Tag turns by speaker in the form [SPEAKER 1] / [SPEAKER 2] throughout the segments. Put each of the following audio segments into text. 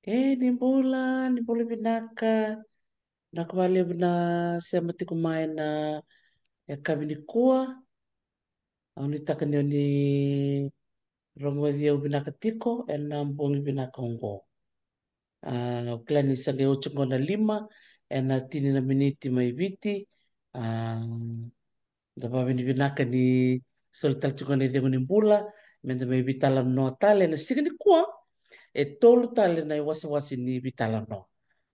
[SPEAKER 1] Ni mbula binaka nakubali na sema tiku mai na ya kabini kuwa au nitaka ni rongo dia binaka tiko na mbongi binaka ongo. Kila ni sage 8:05 na tini na miniti mai viti. Dapa bini binaka ni solital chungona dia ni mbula menda mai vitala no tale na signi kuwa tolu tale na wasi ni vitala no.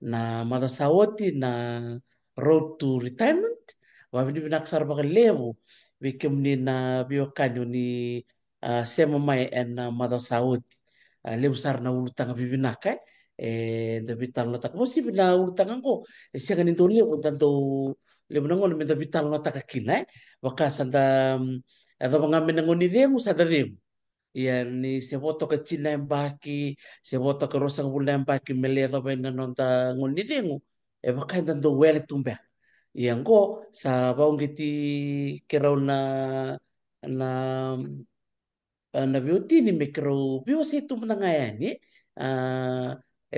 [SPEAKER 1] Na mada sawoti na road to retirement wabini binaksar baka levo bikim ni na biokanyo ni sema mai en mada sawoti levo sar na ulutanga bibinaka da vital na taka mosi bina ulutanga ko siaga ni tole ko tanto levo nango na meda vital na taka kina baka sanda ada mangamen ngoni demo sada demo yani se voto ka china embaki se voto ka rosa bula embaki mele da bena nonta ngoni dengu baka dando wele tumbe yang ko sa baungiti kerau na na biuti ni mekro bio se tu mnangaya ni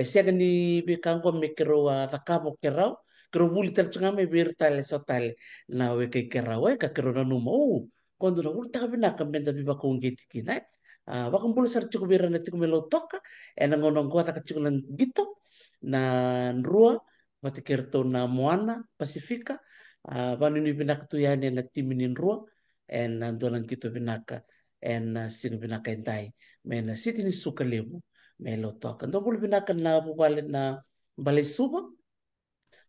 [SPEAKER 1] siaga ni bikango mekro da kabo kerau kero buli tar chunga me bir tale so tale na we ke kerau ka kero na numa quando na ulta bina ka menda biba ko ngeti kina baka mbulu sar chuku bira na tiku melo toka na ngono ngota ka chuku nan gito na nrua mati kerto na moana pasifika vanu ni bina tu yani na timini nrua na dolan kito binaka sino binaka entai mena siti ni suka lemu melo toka ndo bulu binaka na bubale na bale suba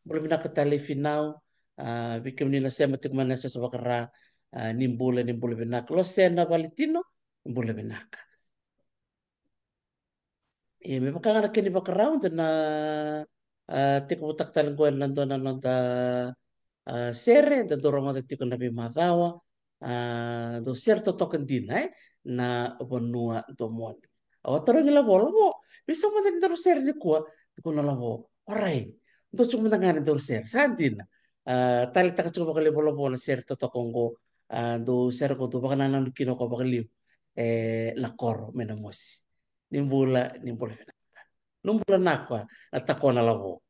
[SPEAKER 1] bulu binaka tale final bikim ni na sema tik mana sa sabakara nimbula binaka lo sena valitino nimbula binaka me baka ngana keni baka round na tik butak talang ko nando na nanda sere da dorong ada tik na bimadawa do ser to token din na bonua do mon taro nila bolo mo bisa mo din do ser ni kuwa ko na labo orai do chuma na ngani do ser santina tali taka chuma baka bolo bolo ser to tokongo do ser ko do baka nanan kino ko baka liu la koro menamosi nimbula numbula nakwa atakona labo.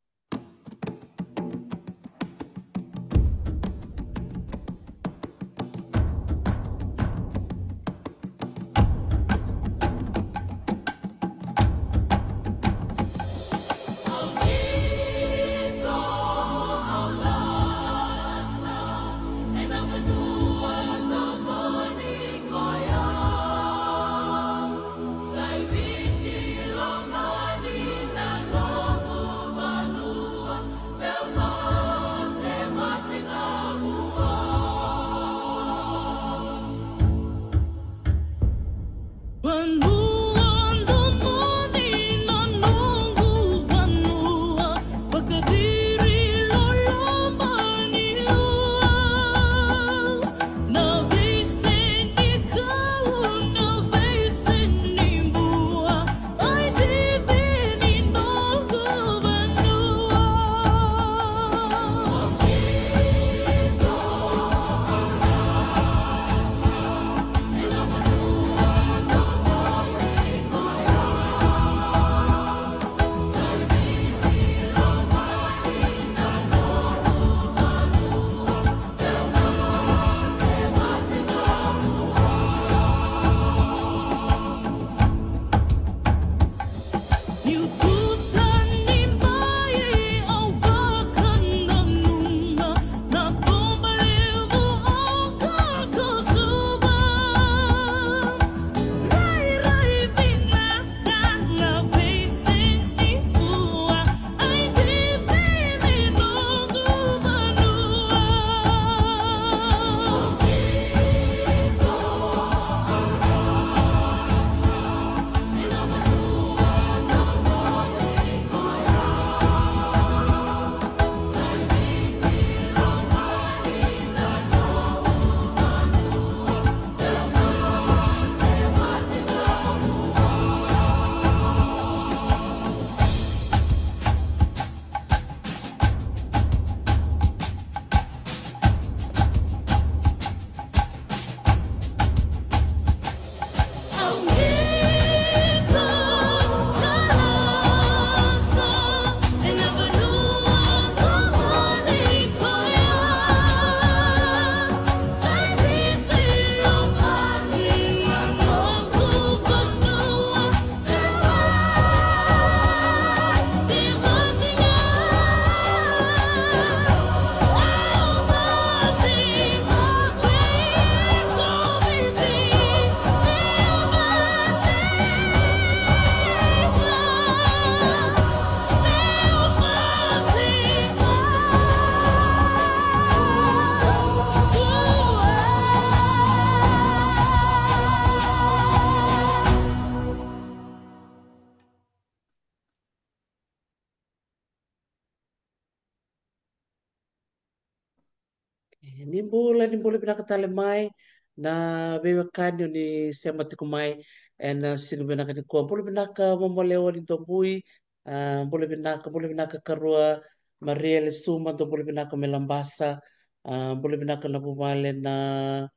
[SPEAKER 1] Ni mbola pinakatale mai na bewa kanyo ni sema tiku mai na sinu pinaka ni kua. Mbola pinaka mamoleo ni tombui, mbola pinaka karua Maria le suma, mbola pinaka melambasa, mbola pinaka na bumale na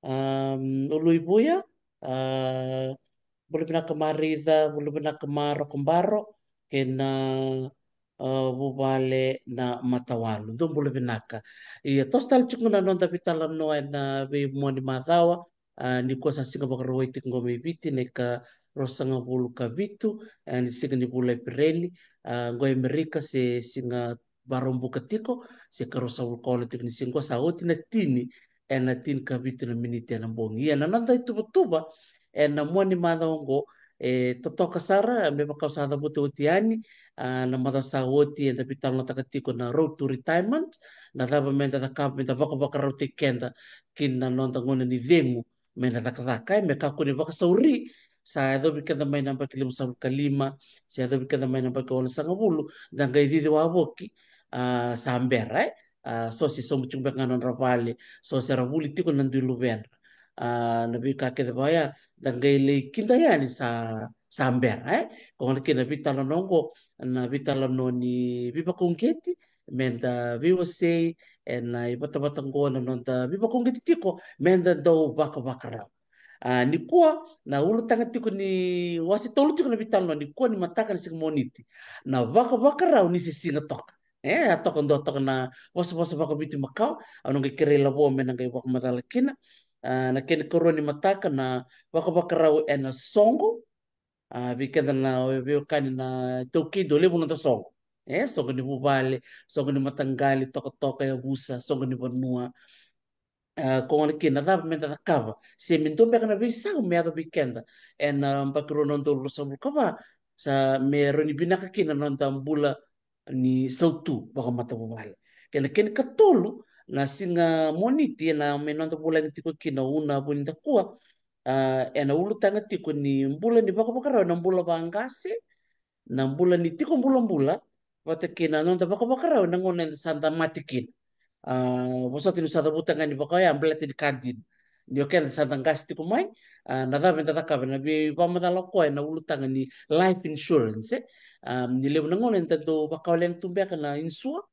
[SPEAKER 1] ului buia, boleh pinaka marida, boleh pinaka marokumbaro, kena bubale na matawalu. Dum boleh pinaka. Ia tos tal chukuna non tapi tala noa na be mo ni madawa, ni ko sa singa baka roi tik ngome biti ne ka rosanga bulu ka bitu, ni singa ni bulu pireli, ngoi Amerika se singa barombu katiko, se ka rosa bulu kola tik ni singa sa oti na tini, na tini ka bitu na miniti na bongi. Ia na nanda itu tuba, na mo ni madaongo, totoka sara, me baka usada butu utiani, na mata sa oti and tapi tala takatiko na road to retirement na daba menda da kap menda baka baka rauti kenda kin na nonta ngona ni vengu menda da kadakai me kako ni baka sauri sa edo bikenda mai namba kilim sa kalima sa edo bikenda mai namba ka wala sanga bulu dan ga idi wa boki sa ambera so si so muchumbe nganon rapale so se rabuli tiko nandu luben na bi ka ke baya dan ga ile kinda yani sa ambera ko kina vitala nongo na vitala noni viva kongeti menda viva sei na ibata bata ngona nonta viva kongeti tiko menda do baka baka ra ni kua na ulu tanga tiko ni wasi tolu tiko na vitala ni kua ni mataka ni sigmoniti na baka baka ra ni singa toka toka ndo toka na wasa wasa baka biti makau anu ngai kere labo mena ngai baka matala kina na kene koroni mataka na baka baka ra ena songo vikenda na veo kani na taukido levo na tasongo songo ni bubale songo ni matangali toka toka ya busa songo ni banua ko ngana kina da menta da kava se mento be kana bisa me ado vikenda mbakro non do rosa kava sa me roni binaka kina non tambula ni sautu baka mata bubale kena ken katolu na singa moniti na me non bula ni tiko kina una buninda kuwa na ulu tanga tiko ni mbula ni baka baka rawa na mbula bangase na mbula ni tiko mbula wata kina nonta baka baka rawa na ngona ni santa matikin wasa tinu santa butanga ni baka ya mbela tini kantin ni oke na santa ngasi tiko mai na dha venda taka na bi pamata lako na ulu tanga ni life insurance ni lewu na ngona ni tanto baka wale tumbeka na insua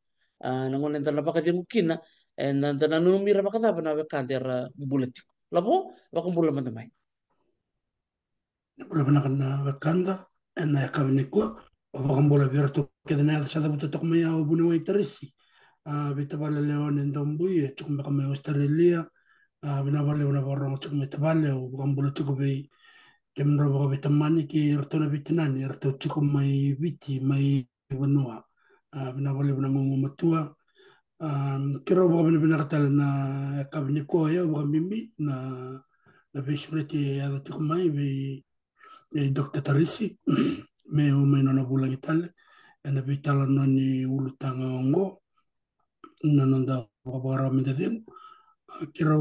[SPEAKER 1] na ngona ni baka jengukina na numira baka dha na wekante ara mbula tiko labo baka mbula mantamai
[SPEAKER 2] Bola bana kana wakanda na ya kabine ko o bola vira to ke na sa da buto me ya bune wa interesi bita bale leon en dombu e tukum ka me Australia bina bale una borro tukum me tabale o bola tukum be kem ro bo bita mani ki rto na bitna ni rto tukum mai biti mai bonua bina bale una ngo matua kero bo bina katal na kabine ko ya bo mimi na beshreti ya tukum mai be Dr. Tarisi, me o me nona bulang itale, ena vitala noni ulu tanga ongo, nananda wabara me dedeng, kira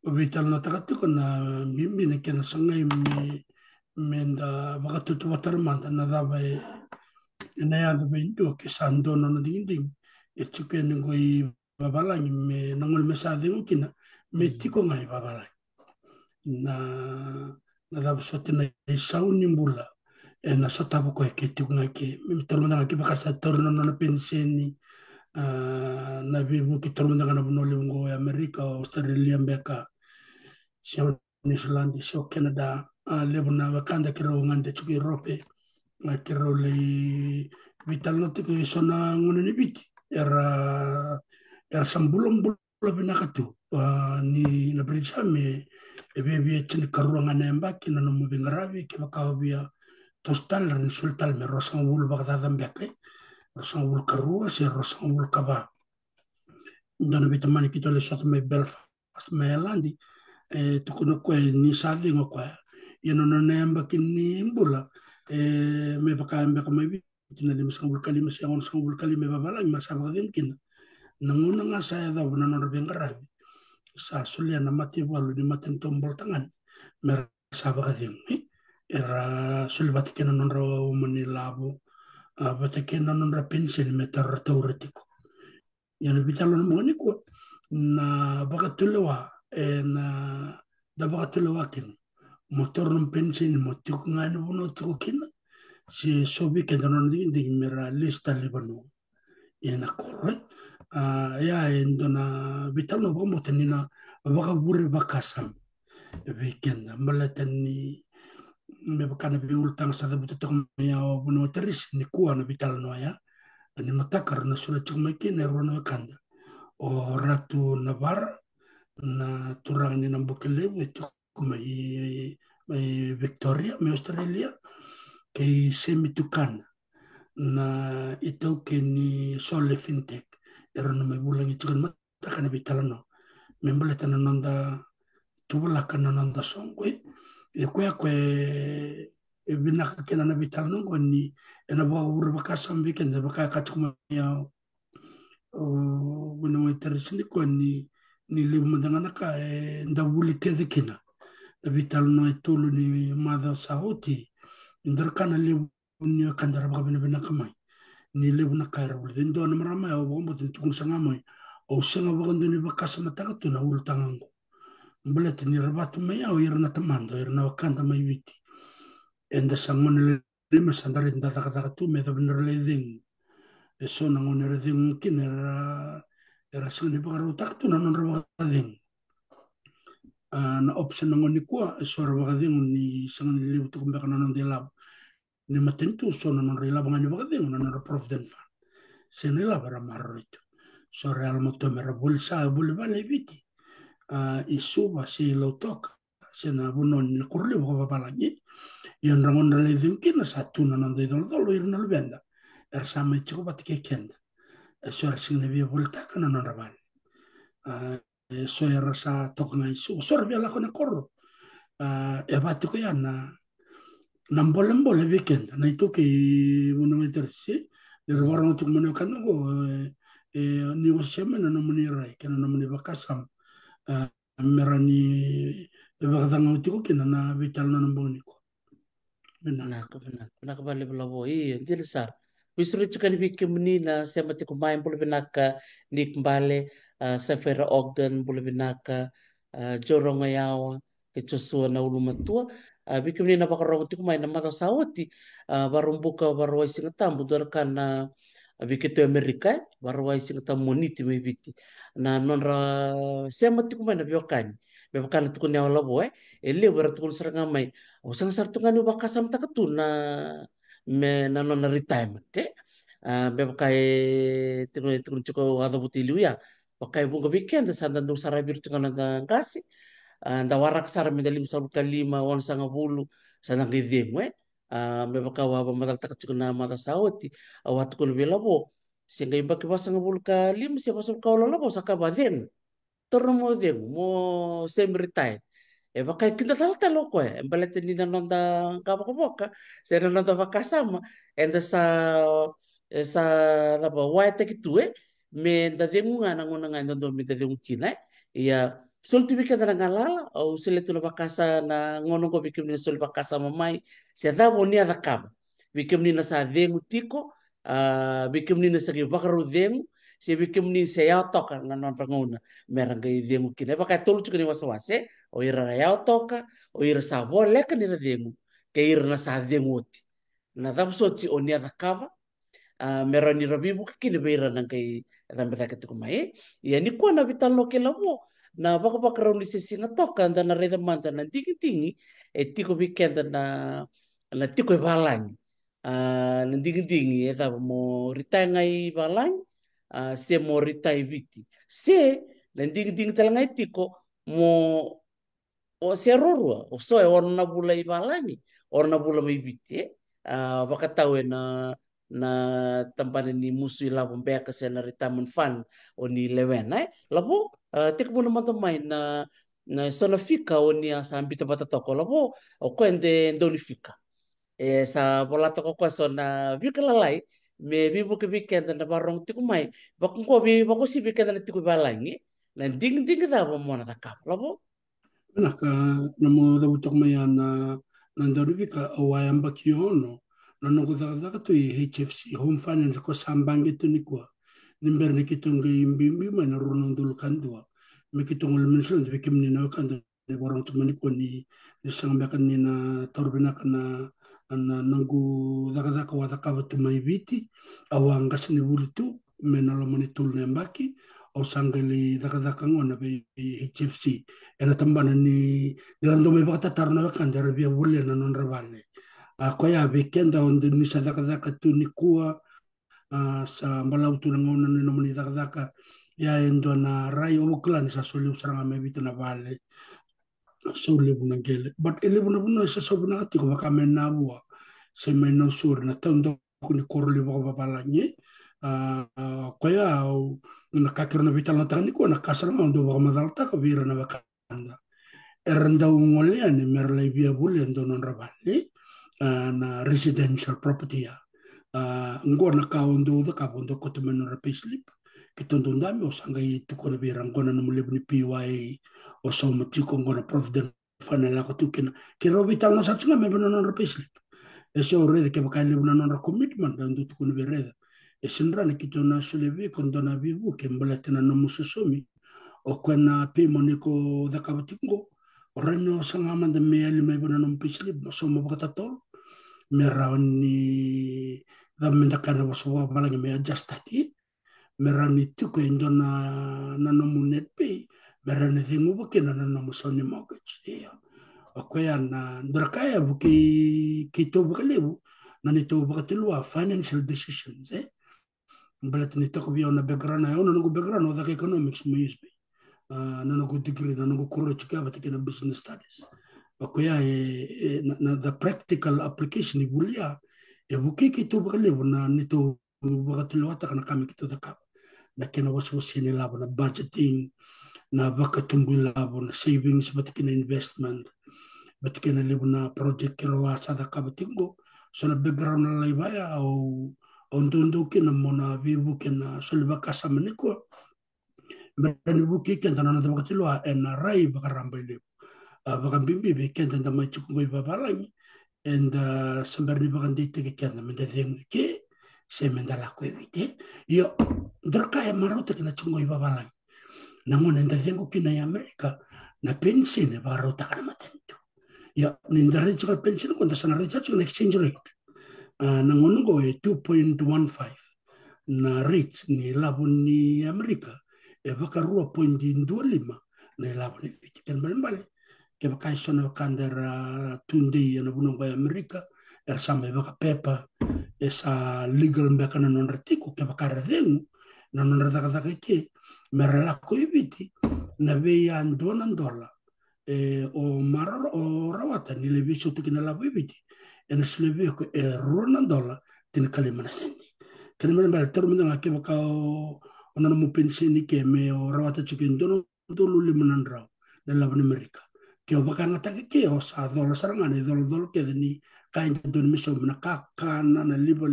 [SPEAKER 2] vitala na takatiko na mimi ne kena sangai me nda wakatutu watarmanta na dava ena ya dava indu ke sando nona dingding, e tuke ngoi babalangi me nangol me sa kina, me tiko ngai babalangi. Na dava sote na isau ni mbula na sota ko ke tiku ngake mi tormanda ngake baka sa torno na penseni na vivu ki tormanda kana buno lungo Amerika Australia mbeka sio New Zealand sio Canada lebu na wakanda kiro ngande chuki Europe kiro le vital no tiku sona ngone ni biti era sambulong bulo binakatu ni na brisa me ebe chini karuanga nemba kina no mubingaravi ke bakawia tostal ren sultal me rosang wul bakata mbeke rosang wul karua se rosang wul kaba ndana bitamani kito le sot me Belfast me landi to kono ko ni sadi ngoko yeno no nemba kini mbula me baka mbeka me bi tina le sang wul kalima se on sang wul kalima babala me sa baden kin nanguna nga sa da buna no bingaravi sa sulia na mati walu ni maten tombol tangan mer sabaka ding era sulbati kena non rawa umani labo bata kena non ra pension metar tauratiko Yana vitalo na mongani ko na bakatulewa na da bakatulewa kin motor ng pension mo tiko ngani buno tiko kina si sobi ke danon di mera lista libano yana korre ya endo na vitalo no bomo tenina baka bure bakasam weekend malatani me bakana bi ultang sa da buto ya buno teris ni kuwa na vitalo no ya ani matakar na sura chumake na rono kanda o ratu Navarra na turang ni nambukele wetu mai Victoria mai Australia kei semi tukana na itu ke ni sole fintech era no mai bulang itu kan mata kana bitalano membele tana nanda tubula kana nanda songwe e binaka kena na bitalano ni ena ba ur bakasa mbike nda baka katuma ya wena mai terisini ko ni lebu madangana ka nda wuli keze kina na bitalano itulu ni mada sauti indar kana lebu ni kandara baka bina kamai ni lebu na kaira wuli ndo na marama ya wabombo tukun sangamai o senga wakando ni bakasa mataka tu na ulu tangango mbelete ni rabatu maya o irna tamando irna wakanda mai witi enda sangone lima sandari nda taka tu me da bener leding e so na ngone reding kin era sini bakaro tak tu na non rabading na option na ngone kwa e so rabading ni sangone libu tu kumbeka na non de lab ni matentu so na non relab ngani bakading na non provident fund sene la bara marro itu so real moto mera bulsa bul vale viti isuba si lo tok sena bunon ni kurli bako babalagi yon rangon releving kina satu na non de dolo irna lubenda sama chico batike kenda so sing via volta kana non rabal so era sa tokna isu so via la kona korro e batiko ya na mbole weekend na itu ke uno interesse de rebaro tu mono kanu go ni go sema na moni rai kana na moni bakasam merani e bagdanga utiko kina na vital na mboni ko
[SPEAKER 1] benar benar balik belabo iya jadi sar wisru chukan bikin menina sema tiku main bulu benaka nik bale safera ogden bulu benaka jorong ayawa ke chosua na ulu matua bikin menina bakar rong tiku main na mata sauti baru buka baru wai singetam budar kana bikin tu Amerika baru wai singetam moniti mai biti na nonra sema tiku main na biokan bebakan tiku nyawa labo ele berat tukul serangamai usang sartungan ubah kasam takatu me na non retirement be kai tinu cuko ada butilu ya pakai bunga weekend sandan dong sarabir tungan na kasi da warak sar me dalim sabu kalima wan sanga bulu sanang ridem me pakai wa matal takat cuko na mata sauti awat kun belabo sehingga iba ke pasang bulu kalim siapa sul kau labo sakabaden torno mo den mo semi retire e baka kinda talo ko e balete ni na nonda kapa boka se na nonda vakasama enda sa laba waite ki tu me da dengu ngana ngona ngana ndo me da dengu kina ia sul tu bika da ngalala au sele tu vakasa na ngono ko bikim ni sul vakasa mamai se da boni ada kam bikim ni na sa dengu tiko bikim ni na sa ki vakaru dengu se bikim ni se ya toka na non pangona meranga i dengu kina baka tolu chukini wasawase o ira na yao toka o ira sa vole ka ni dengu ke ira na sa dengu oti na dam so ti oni ada kava mera ni rabibu ka kini beira na kai dam beta ka tukumai ya ni kwa na vital no ke lamo na baka baka rauni se singa toka anda na reda manta na tingi tingi e tiko weekend na tiko e balangi na tingi tingi e tava mo ritai ngai balangi se mo ritai viti se na tingi tingi talangai tiko mo o se rorua o so e ona bula i balani ona bula mai biti baka tau e na tampane ni musu i lavo mbea ka se na retirement fund o ni lewen lavo tek buna mata mai na sona fika o ni sa ambita bata toko lavo o ko ende ndoni fika sa bola toko ko sona vika lalai me vivo ke weekend na barong tiku mai bakung ko vi bako si weekend na tiku balangi na ding ding da bo mona ta kap lavo
[SPEAKER 2] naka namo da butok maya na nandarubi ka awayamba kiono na noko daga tu i HFC Home Finance ko sambangi tu ni kwa nimber ni kitunga imbimbi mana runong dulu kandua me kitunga lemension de kim ni na kanda ni borong tumani ko ni sanga kan ni na torbina kana na nangu daga wada ka tu mai viti awanga sini bulitu me na lo moni tul nembaki o sangali daga ngona be HFC ena tambana ni rando me bakata tarna kan dara bia wulle na non ravale ko ya bekenda on ni sa daga tu ni kuwa sa balau tu ngona ni nomoni daga ya endo na rai o klan sa soli usaranga me vita na vale so lebu na gele but lebu na buno sa so buna ti ko baka men na bua se men no sur na tando ko ni korli bo babalanye ko ya na kakir na vita na tani ko na kasara ma ndo ba madalta ko vira na bakanda eranda ngole ani merle via bulle ndo non rabale na residential property ya ngona ka ondo da ka ondo ko temen na payslip kitondo ndami o sanga i tukona bira ngona na mulebni PY o so matiko ngona provident fana la ko tukena ki robita no satsunga me bana non payslip e so rede ke baka lebna non commitment da ndo tukona bereda e sinrana kitona solevi kondona vivu ke mbalatena no musosomi o kwena pe moniko da ka batingo o reno sanga manda me ali me bana non payslip so mo baka tol me rawni da menda kana waso balanga me adjustati merani tuko indona na nomu net pay merani thingu buke na nomu soni mortgage iya okoya na ndrakaya buki kito bukalebu na nito bukatelua financial decisions mbalat nito ko biyo na background na ono background of economics mo yusbe na ngo degree na ngo kuro chika batike na business studies okoya na the practical application ibulia buki kito bukalebu na nito bukatelua ta kana kami kito da kap na kena waswasini labo na budgeting na bakatumbu labo na savings batikina investment batikina lebo na project kirawa sada kabatingo so na background na laibaya au ondondo kina mona vivu kina soliba kasa maniko merani buki kenta na bakatilo en rai bakaramba lebo bakambimbi be kenta na mai chukungo ibabalangi and sambarni bakandite ke kenta menda ke se menda la ko evite yo draka ya marauta kina chungo ibabalang nangona ndazengo kina ya Amerika na pension barauta kana matento ya nindare chunga pension ko ndasana recha chunga exchange rate nangona go 2.15 na rate ni labo ni Amerika e baka 2.25 na labo ni kan mbali ke baka sona kandera tunde na bunongo ya Amerika sama baka pepa esa legal mbekana non retiko ke baka redengu na non rada ke merala ko ibiti na be andona dola o mararo o rawata ni le bicho tikina la ibiti en sleve ko rona dola tin kalimana sendi kalimana bal termina ke baka ona mo pensioni ke me o rawata chikin dono dolu limanan raw na la Amerika ke baka ngata ke o sa dola sarangane dol ke ni kain don miso na kakana na liba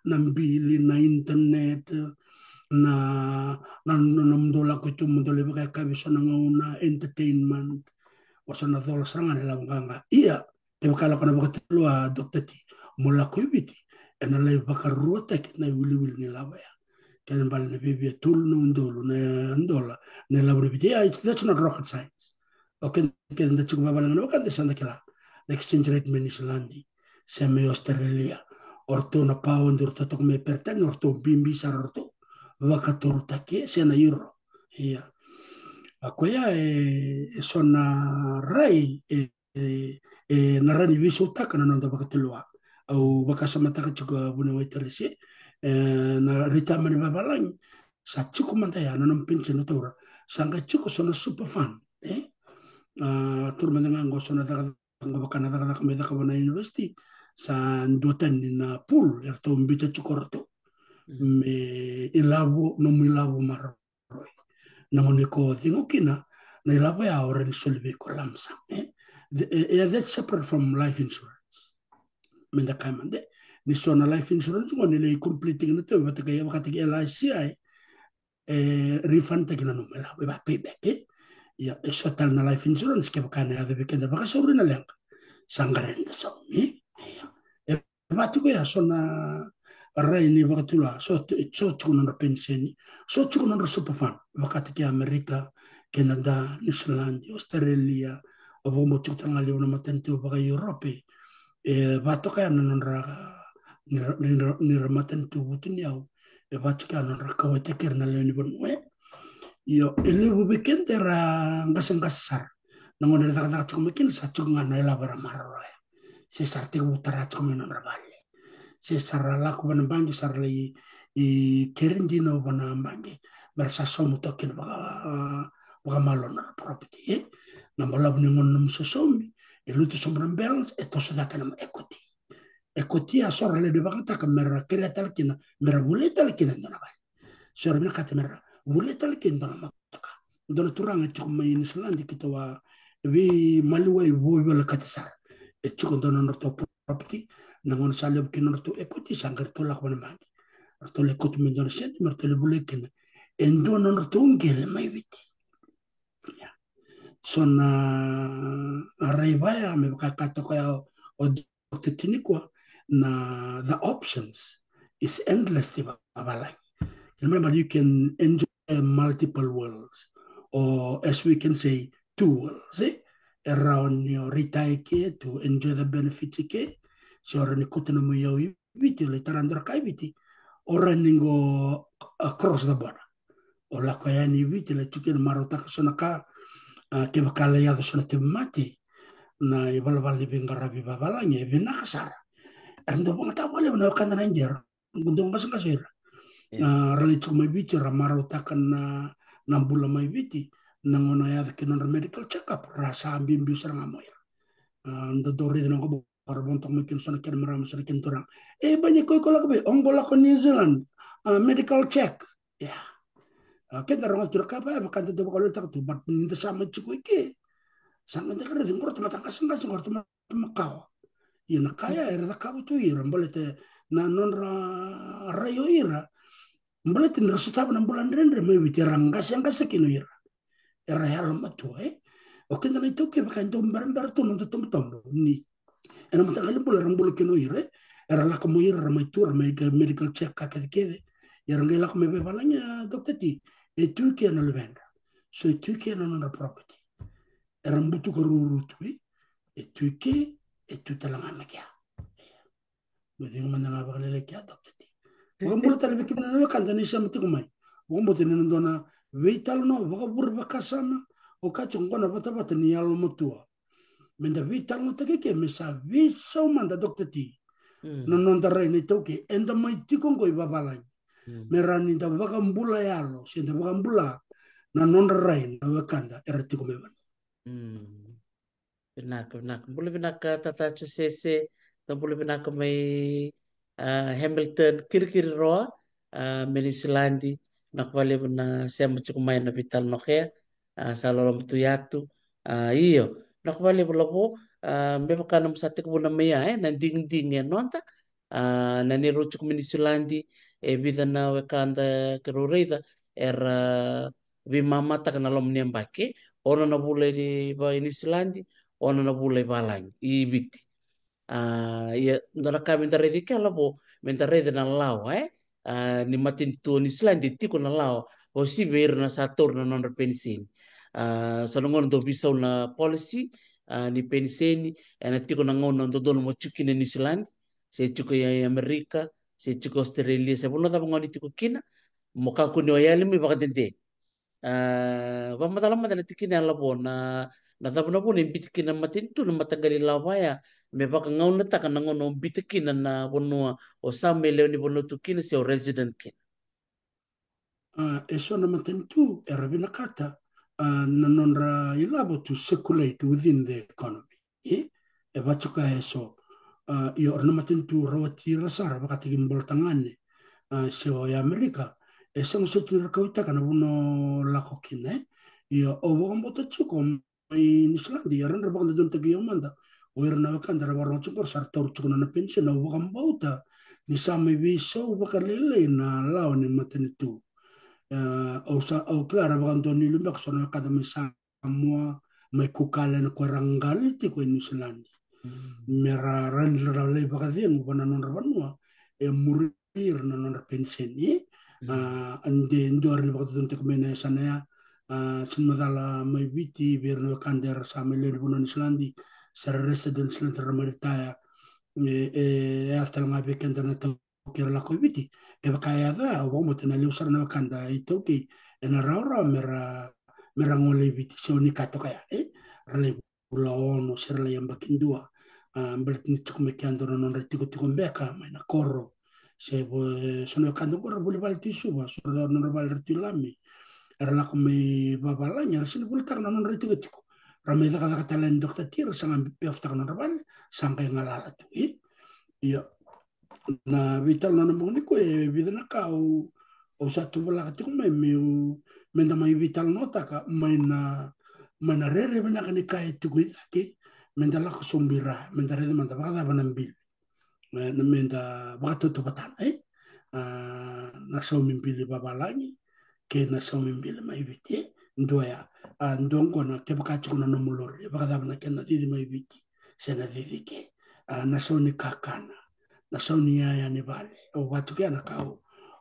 [SPEAKER 2] na mbili na internet na mdola ko tu mdola baka kabiso na entertainment wasana dola sarangane la nganga iya te baka la kana baka tulwa doktati mola ko ibiti ena le baka ruota na wili ni labaya kan bal na bibi tul no ndolo na ndola na la ibiti that's not rocket science okay kan da chuba bala ngana baka desanda kila exchange rate menislandi seme Australia orto na pound orto to me perten orto bimbi sarorto vakator take sena euro iya akoya sona rai na rani viso taka na nanda bakatelwa au bakasama taka chuka bune waiterisi na rita mani babalang sa chuko mandaya na pension tora sanga chuko sona super fun turma ngo sona taka ngo bakana taka me taka bana university sa ndotan na pool erto mbita chukorto me ilabo no mo ilabo maroi na moniko dingo kina na ilabo ya ora ni solve ko lamsa that's separate from life insurance menda kamande ni sona life insurance mo ni le completing na to bataka ya wakati ya LICI refund tekina no mela ba payback ya total na life insurance ke bakana ya de kenda baka sobre na lenga sangarenda so mi ya batiko ya sona Array ni wakatula so chukunan pensioni so chukunan super fan wakati ke Amerika, Canada, New Zealand, Australia abo mo chukutan ngali una matento baka Europe vato kaya nanon ra ni matento butun yaw vato kaya nanon ra kawate kerna leni bon yo ele bu bekente ra ngasang kasar nangon ra kata chukumakin sa chukungan na labara mararo se sarte utara chukuman ra se sarà laku bana bangi sarà i kerindino bana bangi bersa somu tokin baga malona property na malabu ni ngon sosomi e lutu sombran balance e to sadaka na equity a sorra le de bangata ka mera kreatal kina mera buleta le kina ndana ba sorra mera kata mera buleta le kina ndana maka ndona turanga chiko mai ni salandi kitawa vi maluwa i bo la katisar e chiko ndona no to property nangon salib kino to equity sangar to lak bana mangi to le kotu me ndona senti mer to le bulekina endo no to ngele mai viti sona arrivaya me kakato kaya o tinikwa na the options is endless tiba. Remember, you can enjoy multiple worlds, or as we can say, two worlds. Around your retire to enjoy the benefits ke, so rani kutana mo yaw viti le tarandra kai viti, or running go across the border, or la kayani viti le chukin marota sonaka ke bakala ya sona mati na ibalbal living garabi babalanya vinakasara. Ando bang tawale na kan ranger, bundong kas kasir. Ralituk may biti ramaraw takan na nambula may biti nangona ya kinon medical check-up rasa bimbi sarang amoy. Ando dori din ako para bontong may kinson kin marami sa kinturang. Banyak koy ko lakabe ong bola ko New Zealand medical check. Yeah. Kita orang curang apa makan tu bakal letak tu bat minta sama cukup ke. Sama dia kerja ngor matang kasang kasang ngor makau. Ya nakaya era kau tu ira boleh na non rayo ira. Mbala tin resultado ng bulan rendre may witirang yang kino ira. Era halo matu O kenda na ito ke baka ito mbarang to nang tutum ni. Ena matagal bulan bulan kino ira. Era la mo ira may tour may medical check ka kede. Era ngai la may bebalanya dokter ti. E tu ke na levenda. So tu ke na na property. Era mbutu ko rurutu e tu ke e tu talang amakia. Budi ngomong bakal kya dokter ti. Bukan boleh tadi bikin nana kan tadi sama tu kumai. Bukan boleh nana dona vital no, bukan bur bakasana. O kacung kona bata bata ni alo mutua. Menda vital no take ke mesa visa manda dokter ti. Nanon tarai ni toke enda mai tikong koi babalai. Merani da bakam bula yalo, senda bakam bula nanon tarai na wakanda era tikong meban.
[SPEAKER 1] Benak. Boleh benak tata cese, boleh benak may Hamilton kiri roa Menisilandi nakbali na siya machukumay na vital no kaya sa lolom tuyatu iyo nakbali po beba kanam sa tikbo na maya na ding nonta naniru chuk Menisilandi vida na wekanda kerurida era vimamata kana lom niambake ona na bulay di ba Menisilandi ona na bulay balang ibiti ia ndona ka mentaredi ke labo mentaredi na lao ni matin tu ni selain di tiko na lao o si ver na sator na non pensin so ngon do bisa na policy ni penseni na tiko na ngon do don mo chuki ni Zealand se chuko ya Amerika se chuko Australia se bono ta ngoni tiko kina mo ka ku no yali mi bakatente Pamatala matala tikina labo na tapno po ni bitikina matinto na matagali lawaya me baka ngau na taka na ngono bitikina na bonua o same leo ni bono tukina si o resident kin.
[SPEAKER 2] So na matinto era binakata na nonra ilabo to circulate within the economy. E bachuka eso io orna matinto rawati rasara bakatigin boltangane so ya Amerika sang sutu kauta kana buno lakokin io ovo komboto chuko in Islandi yaran rabak don tagi yamanda o irna wakan dara warno chupor sartor chuko na pension ovo kombota ni same viso bakalele na lao ni matenitu o clara bakan don ni lumbak sona kada samua mai kukala na kwaranggal ti ko in Islandi mera ran rale bakadien bana non rabanua muri lir na non penseni
[SPEAKER 1] Mm.
[SPEAKER 2] ande ndor ni bakto tunte kumene sana ya sin madala mai viti bir no kander sa meler bonon islandi ser resident slant ramaritaya hasta la ngabe kenda na to kira la viti ke bakaya da o mo tena liu sar na kanda ito ki ena raura mera ngole viti so ni kato kaya rale ula ono ser la yamba kindua mbelet ni tukume kiando non retiko tiko mbeka mai na korro se sono kando korro buli bal tisu ba sono non bal retilami era la come babalanya sini buli tar non retiko tiko ramai da kata talen dokter tir sangan pefta non bal sampai ngalala tu iya na vital na moni ko e vidana ka o satu bala tiko mai meu menda mai vital nota ka mai na rere bena kani kai tiko ke menda la ko sombira menda rere menda bada banambil na menda baka to patan na so mimbili babalangi ke na so mimbili mai viti ndoya ndongo na ke baka tiko na mulore baka da na ke na didi mai viti se na didi ke na so ni kakana na so ni ya ni vale o watu ke na ka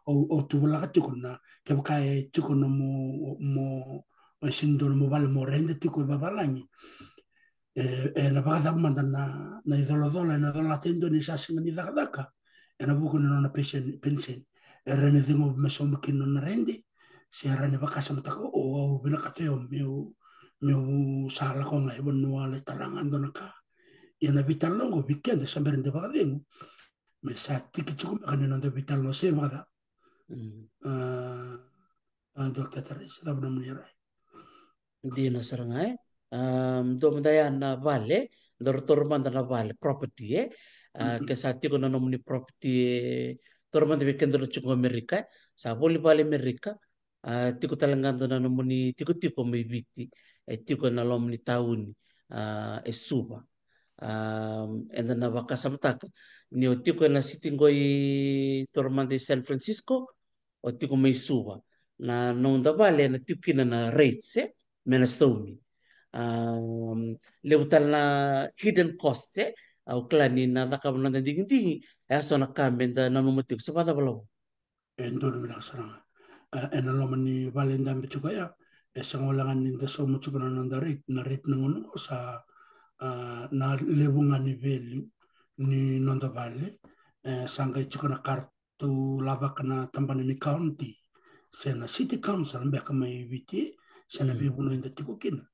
[SPEAKER 2] o tu bala tiko na ke baka tiko na mo sindo mo vale mo rende tiko babalangi na baka manda na idolo dola na dola tendo ni sasi ni daka na buku na na pension rene dingo meso makin na rende si rene baka sa matako o bina kateo meu sala ko ngai bonua le tarangan do naka na vital longo weekend sa berende baka dingo me sa tiki chuko kan na vital no se baka dokter Teresa da bana munira
[SPEAKER 1] Di na sarangay do mdaya na vale tormanda na vale property ke sati ko na nomni property tormanda weekend no chungo Amerika sa voli vale Amerika tiko talangando na nomni tiko may biti tiko na lomni tauni e suba and then na wakasamtaka ni o tiko na sitingoi tormanda San Francisco o tiko may suba na nonda vale na tiko na rates Minnesota. Leutal na hidden cost au klani na nakam na dingin so na kamenda na numatik sa pada balaw.
[SPEAKER 2] endon bilang saranga ena lomani valenda mbichuka ya sangolangan ninda so muchuka na nandarit na rit na ngono sa na lebunga ni value ni nonda vale sanga chuka na kartu lava kana tambana ni county sena city council mbeka mai viti sena bibuno inda tikukin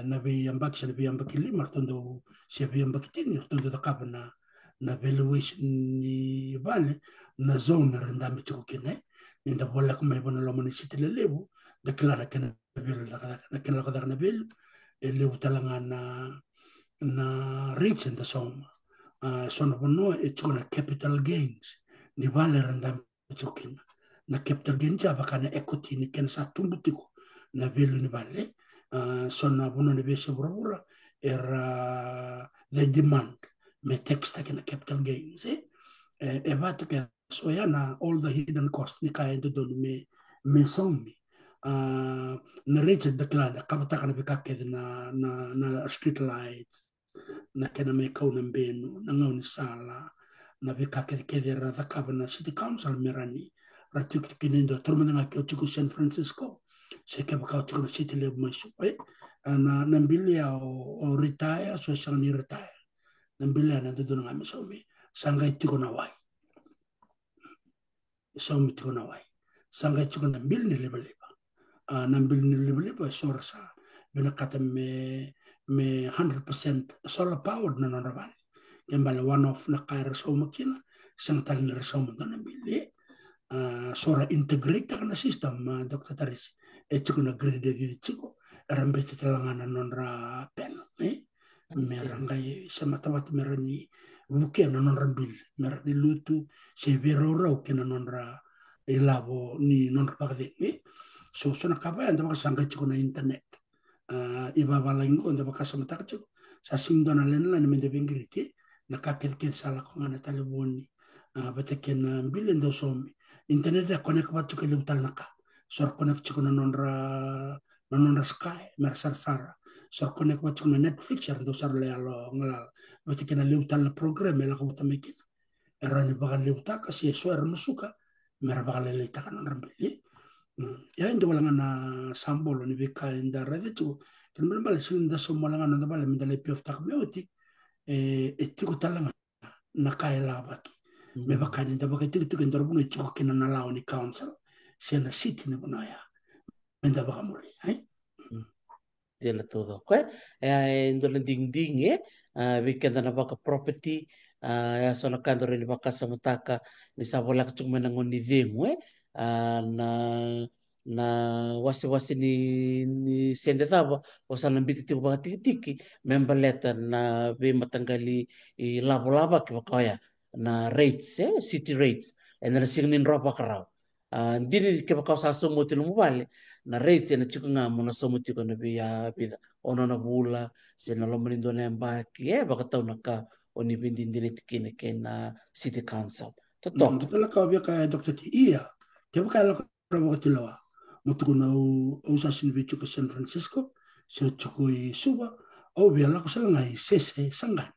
[SPEAKER 2] na vi ambak sena vi ambak ili martondo se vi ambak tini martondo da kapana na valuation ni vale na zone rendame tikukin ninda bola kuma ibona lomani city lelebu da klara kana bil da kana kada na bil lebu talanga na rich in the song sono bono e chuna capital gains ni vale rendame tikukin na capital gains ava kana equity ni ken sa tumbutiko na velu ni vale sona bono ni bese burabura era the demand me text kana capital gains e vatu ke so yana all the hidden cost ni kaya do me somi na rate decline kapata kana bikake na street lights na kena me kauna mbenu na ngauni sala na bikake kedera da kabana city council merani ratuk kinendo turmana nga kyochuku San Francisco se ke baka tuku city lebu mai supai na mbili ya o retire so sang ni retire na mbili na do nga me somi sanga itiko na wai somi tiko na wai sanga itiko na mbili ni leba na mbili ni leba sorsa bina kata me 100% solar powered na nonabali kembali one of na kaira so makina sang tal ni so mo na mbili sora integrate kana system Dr. Taris chiko na grid di chiko rambete talangana nonra pen merangai sama tawat merani buke na nonra bil merani lutu se vero rau kena nonra ilabo ni nonra pagde so sona kaba anda baka sanga chiko na internet iba balango anda baka sama takcho sa singdona lenla ni mende bengriti na kakel ken sala ko ngana taliboni bata ken bilen do somi internet da connect batu ke lutal naka sor connect chiko na nonra sky mersar sara sor connect batu na netflix ar do sar le alo ngalal bata ken lutal na program la ko tamike Erani bakale utaka si eso era musuka mera bakale le taka non rambeli. Ya inde walanga na sambolo ni bika inda rede tu kan bal bal sin da so malanga na bal mi dale piof tak meoti e tiko talanga na kai lava me bakani da bakati tu kan dorbu no tiko kina na law ni council sena city ni bunaya menda bakamuri ai
[SPEAKER 1] Dela todo, ok? Indole ding weekend na baka property, so na kando rin baka sa mataka ni sa wala kachung manangon ni demo, na na wasi ni sende taba o sa nambiti tiko baka tiki membaleta na be matanggali I labo-laba ki bakaya na rates, city rates, and na singnin ropa karao. Hindi ni ke baka sa sumo tinumubali na rate na chuka nga mo na somo tiko na biya bida ono na bula se na lomo nindo na mbaki baka tau na ka o ni bindi ndine tikine ke na city council totoko
[SPEAKER 2] Kita la ka bia ka Dr. T iya ke baka la ka baka tilawa mutuko na o sa sin bichu ka San Francisco so chuko I suba o bia la ko sa ngai sese sanga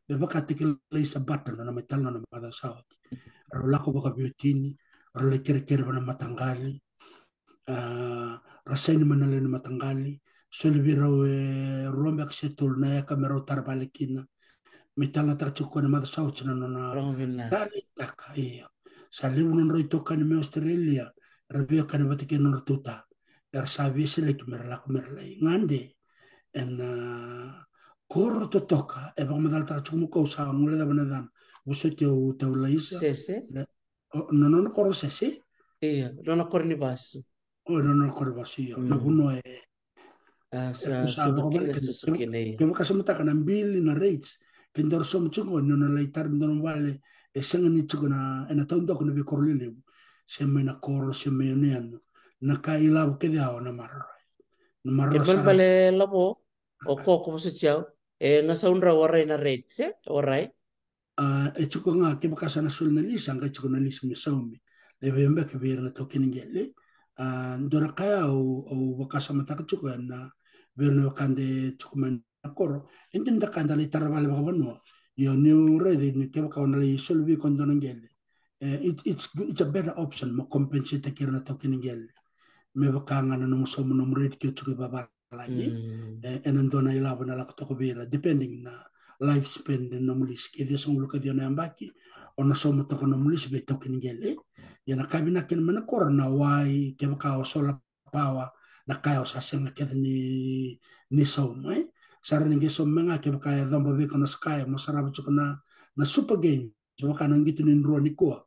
[SPEAKER 2] be baka tikila isa bata na metal na mada saot ro la ko baka biotini ro le kere kere na matangali rasaini manale na matangali so le bira rombe aksetul na ya kamera tarbalekina metal na ta chuko na mada saot na na
[SPEAKER 1] orang vina
[SPEAKER 2] dali taka iya sa libu non roi toka ni me Australia rabia kan batike non tuta yar sabi sele kimera la kumera lai ngande en koro to toka e ba madal ta chumu ko sa ngule da banadan buso te o te laisa
[SPEAKER 1] sese
[SPEAKER 2] no no koro sese
[SPEAKER 1] iya dona korni basu
[SPEAKER 2] o no no koro basio na buno tu
[SPEAKER 1] sa
[SPEAKER 2] sa ba bal
[SPEAKER 1] subukina
[SPEAKER 2] kan
[SPEAKER 1] susukina iya
[SPEAKER 2] ke ba kasama ta kan bil na rates ken dor som chungo no na laitar no vale e senga ni chugo na ena taundo ko be korlele semme na koro semme ne ano na kai la ke dia na
[SPEAKER 1] ke
[SPEAKER 2] marra sara
[SPEAKER 1] bale labo o ko ko su chao nga sa unra warai na rate warai
[SPEAKER 2] e chuko nga ke baka sana sul na lisa nga chuko na lisa mi saumi le bembe ke bir na token ngele ndora kaya o baka sama ta chuko na bir na kande chuko man koro enten da kanda le tarabale baka bano yo new ready ni ke baka na le sul bi kon don ngele it's a better option mo compensate ke na token ngele me baka nga na no so mo no ready ke chuko baba lagi enandona ilava na laka toko bira depending na lifespan de nomulis ke dia song luka dia na ambaki ona somo toko nomulis be token ngele ya na kabina ken mana kor na wai ke baka o sola pawa na kaya o sasenga ke ni so mai sara ninge so menga ke baka ya dhambo be kono sky mo sara chuko na super game so baka na ngitu ni ro ni ko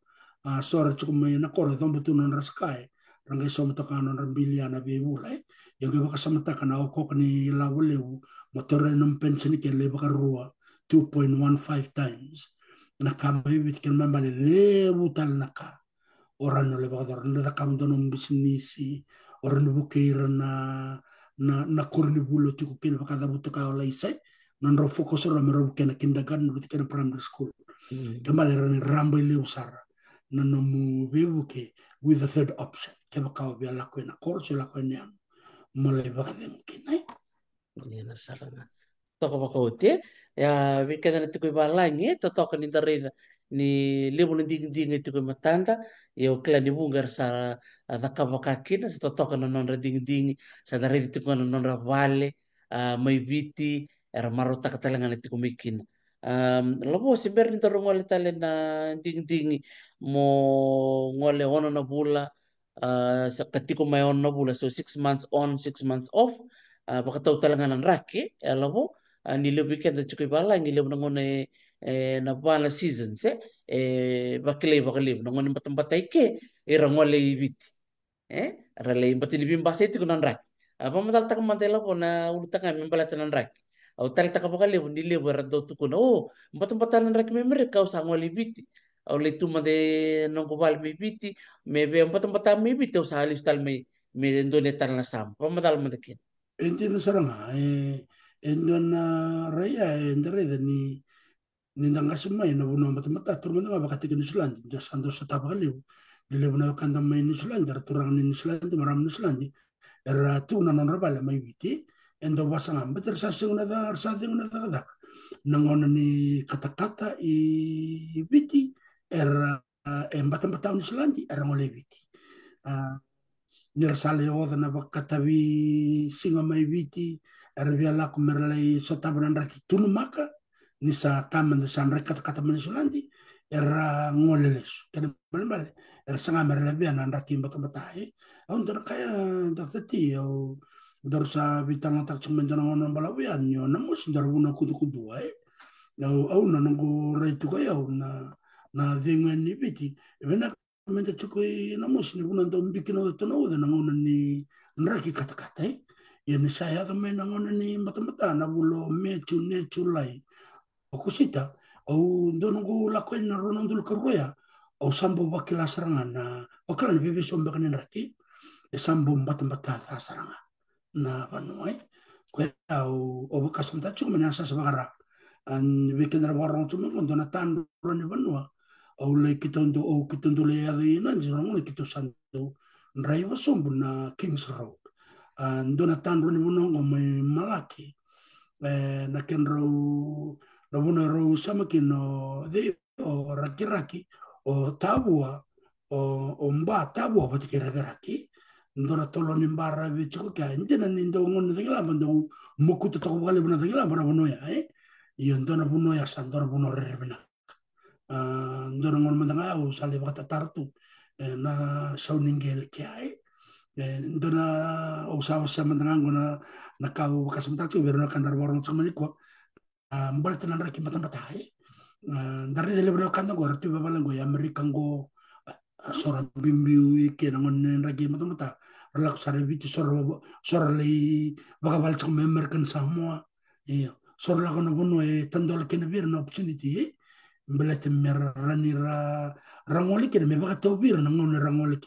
[SPEAKER 2] sora chuko mai na kor dhambo tu non sky rangai somo toka non rambiliana be ulai yang ke baka samata kana o kok ni lawo lewu motore num pension ke le baka rua 2.15 times na kama hivi ken mamba le lewu tal naka orang no le baka dor na kam donom bisnisi orang no bukeira na korni bulo tiku ken baka da butuka ola isai non ro fokus ro mero ken kindergarten but ken primary school kembali rani rambai lewu sara na no mu bebu ke with the third option ke baka obia lako na korso lako ne mulai baka mungkin
[SPEAKER 1] Ini na sarana. Toko baka uti, ya weekend na tiko ibalangi, to toko ni darina ni libu ni ding tiko matanda, ya ukila ni bungar sa daka baka kina, sa to toko na nonra ding sa darina tiko na nonra vale, may biti, era marota katalangan tiko mikin. Labo si ber ni taro ngole tale na ding mo ngole ono na bula, sa katiko may ono na bula, so 6 months on, 6 months off, baka tau talangan ng raki, labo, niliw weekend at chukoy bala, niliw nangone na bala seasons, bakilay, nangone matambatay ke, irangwale ibiti. Ralay batinibim basa ito kunan rak. Pamadal taka mandela ko na ulutang nga membalata ng rak. Au tal taka bakaliw niliw rado to kuno. Oh, batambatal ng rak memory ka sa ngwale ibiti. Au letu made nang kubal may ibiti, maybe ang batambata may ibiti sa halis tal may donetal na sam. Pamadal madakin.
[SPEAKER 2] enti na saranga endo na raya endere ni ndanga sumai na buno mata turma na baka tikin Island just ando sa tabaliw lele buno kanda mai ni Island turang ni Island maram ni Island era tu na non rabale mai biti endo wasanga beter sa singuna da sa singuna da nangon ni kata-kata I biti era embata-mbata ni Islandi era ngoleviti nirsale oda na bakatavi singa mai viti era via la kumerlai sotabran raki tunu maka ni sa taman sa kata-kata man Islandi era ngoleles kana bale era sanga merle via nan raki mbata-mbata on der kaya daktati au der sa vitang tak cuman ngono balawian yo namus der buna kudu-kudu au na nango reitu kaya na dengan ni piti evena menta chukui na mos ni bunan to mbikino to no na ngona ni nraki kata-kata ya ni saya to me na ngona ni mata-mata na bulo mechu nechu lai o kusita au ndono go la ko na rono ndul korgoya au sambo bakila serangan na o kala ni bebe sombe kan nraki e sambo mata-mata ta seranga na vanuai ko au o bakasum ta chukuma na sa sabagara an weekend ra warong chuma ko dona tan roni vanua au le kitondo o kitondo le adi na jira mo kito santo raiva sombu na Kings Road an dona tan roni vanua o mai malaki na ken ro buno ro sama kino de o rakiraki o tabua o mba tabua pati kiraki ndona tolo ni mbara vichuko ka ndena nindo ngon ngila mando mukuto to wale buna ngila bara bono ya iyo ndona buno ya sandora buno rebena ndona ngon mandanga o sale bata tartu na sauningel kiai ndona o sawa sama mandanga ngona na kau bekas mutachu berna kandar warung cumani ko mbal tenan raki mata hai dari dele bro kanda go rtu babalang go Amerika go sora bimbiu ke ngon raki mata relak sare viti sora le bagabal cum American Samoa iya sora la kono bono tandol ke na na opportunity mbelete mer ranira rangoli ke me baga to vir na ngon rangoli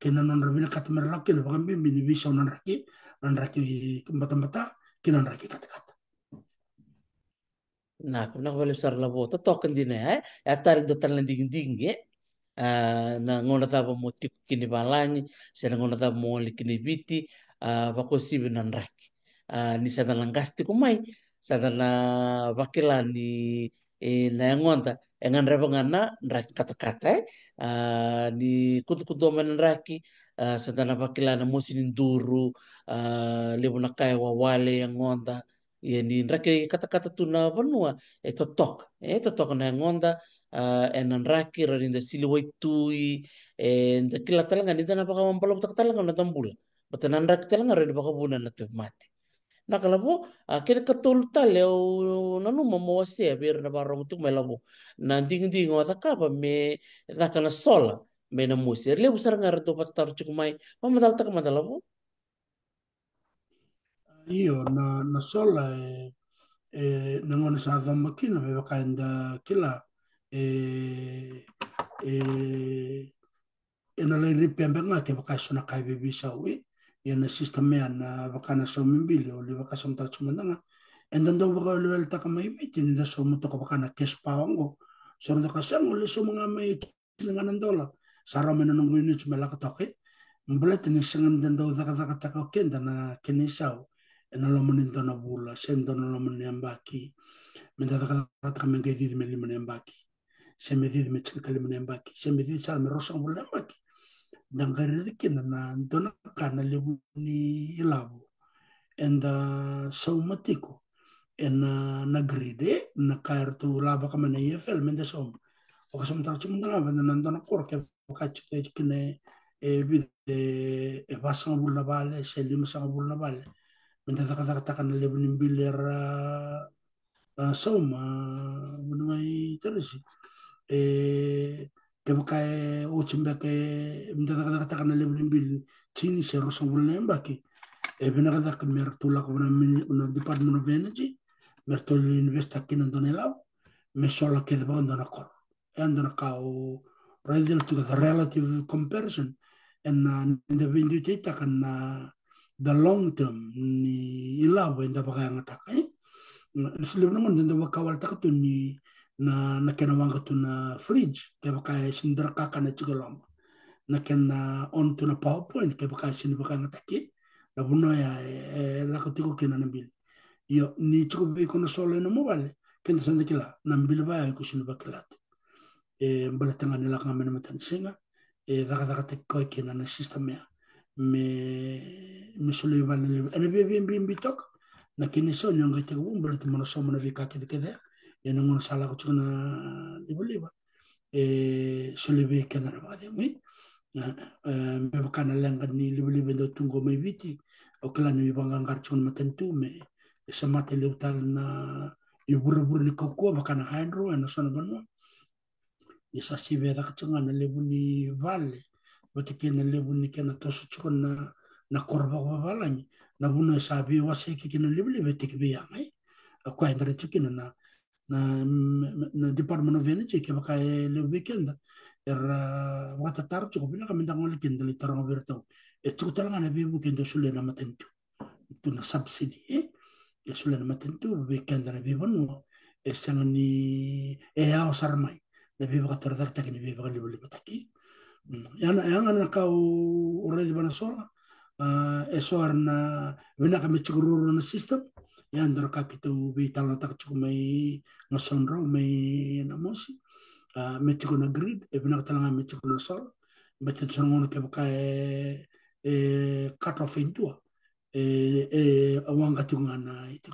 [SPEAKER 2] ke na non rabina kat mer la ke na baga bimbi ni visa nan raki mata ke nan raki kata
[SPEAKER 1] Nah, kuna ko besar la bota token din atar do tan ding ding na ngona ta mo tik kini balani se na ngona ta mo likini biti ba ko sibi nan raki ni sa lang gasti ko mai sa na bakila ni na ngonta engan reba ngana raki kata-kata ni kutu man raki sa na bakila na mo sininduru lebo na kay wawale yang ngonta ya ni raki kata-kata tu na banua totok na ngonda enan raki rarinda siliwai tui nda kila talanga ni dana baka mampalo tak talanga na tambula bata nan raki talanga rin baka buna na tu mati na kalabo kena katul tale o nanu mamawase bir na barong tu melabo na ding ding o takapa me nakana sola me na musi le busar ngar to patar chukumai mamadal tak madalabo
[SPEAKER 2] io na sola na ngona sa dhamma kina me wakaenda kila e e na le ripi ambenga ke wakaso na kai bibi sa we na system me na wakana so mimbili o le wakaso mta chumandanga enda ndo waka le ta kama ibiti ni da so mto ko wakana kes pawango so ndo kasango le so mga me ngana ndola sara me no ngini chumela ka toke mblet ni sengan ndo zaka ta ka kenda na kenisao ena lo menindo na bula sendo na lo menembaki menda kata kami ngedi me lima nembaki se me di me chika lima nembaki se me di sal me rosang bula nembaki dan gari kina na dona kana lebu ni ilabu enda saumatiko ena nagride na kair tu laba kama na EFL menda som o kasam ta chum na benda na dona kor ke kachu ke kine bide basang bula bale se lima sang bula bale menda kata kana lebu ni bilera soma mengenai terus ke pakai ochimba ke minta kata lebih bil chini se rosa bulan baki benar kata ke mertula ke na department of energy mertul investa kina donela mesola ke depan dona kor and dona kau rather to the relative comparison and the window kita kan the long term ni ilaw enda pakai ngatakai Slim naman din daw kawal ta to ni na kinawang ka to na fridge kaya baka sindra ka na chigolom na na on to na PowerPoint kaya baka sinibaka nga taki na buno ya lakotiko kina nabil yo ni chiko bi ko na solo na mobile kaya sa kila nabil ba ko sinibaka lat mbalatanga nila kanga mena matansinga daga te koi kina na system ya me sulu ba ne ene bi tok na kini so nyonga te wu mbalat mana so mana vi ka ke de ene ngon sala ko tuna liba sulu bi kana ba de mi me bakana lenga ni liba do tungo mai viti o kala ni banga ngar chun matentu me samate leutal na iburu ni kokko bakana hydro ena sona banwa isa sibe da kacanga na lebu ni vale batike na lebu ni kena tosu chukon na korba babalani na buna sabi wase kina lebu lebu tike be yangai kwa ndare chukina na department of energy ke baka lebu weekend era wata tar chuko bina kamenda ngol kenda li tarang berto chukutalanga na bebu kenda sule na matentu tu na subsidy ya sule na matentu weekend na bebu no sangani ao sarmai na viva ka tardar ta ni viva ka libu taki yana na kau already bana sola soar na vina ka michiguru na system yan dor ka kitu bi talanta ka chumai na sonro mai na mosi michigo na grid vina ka talanga michigo na sol betul songon ke baka cut off into awang ka tungana itu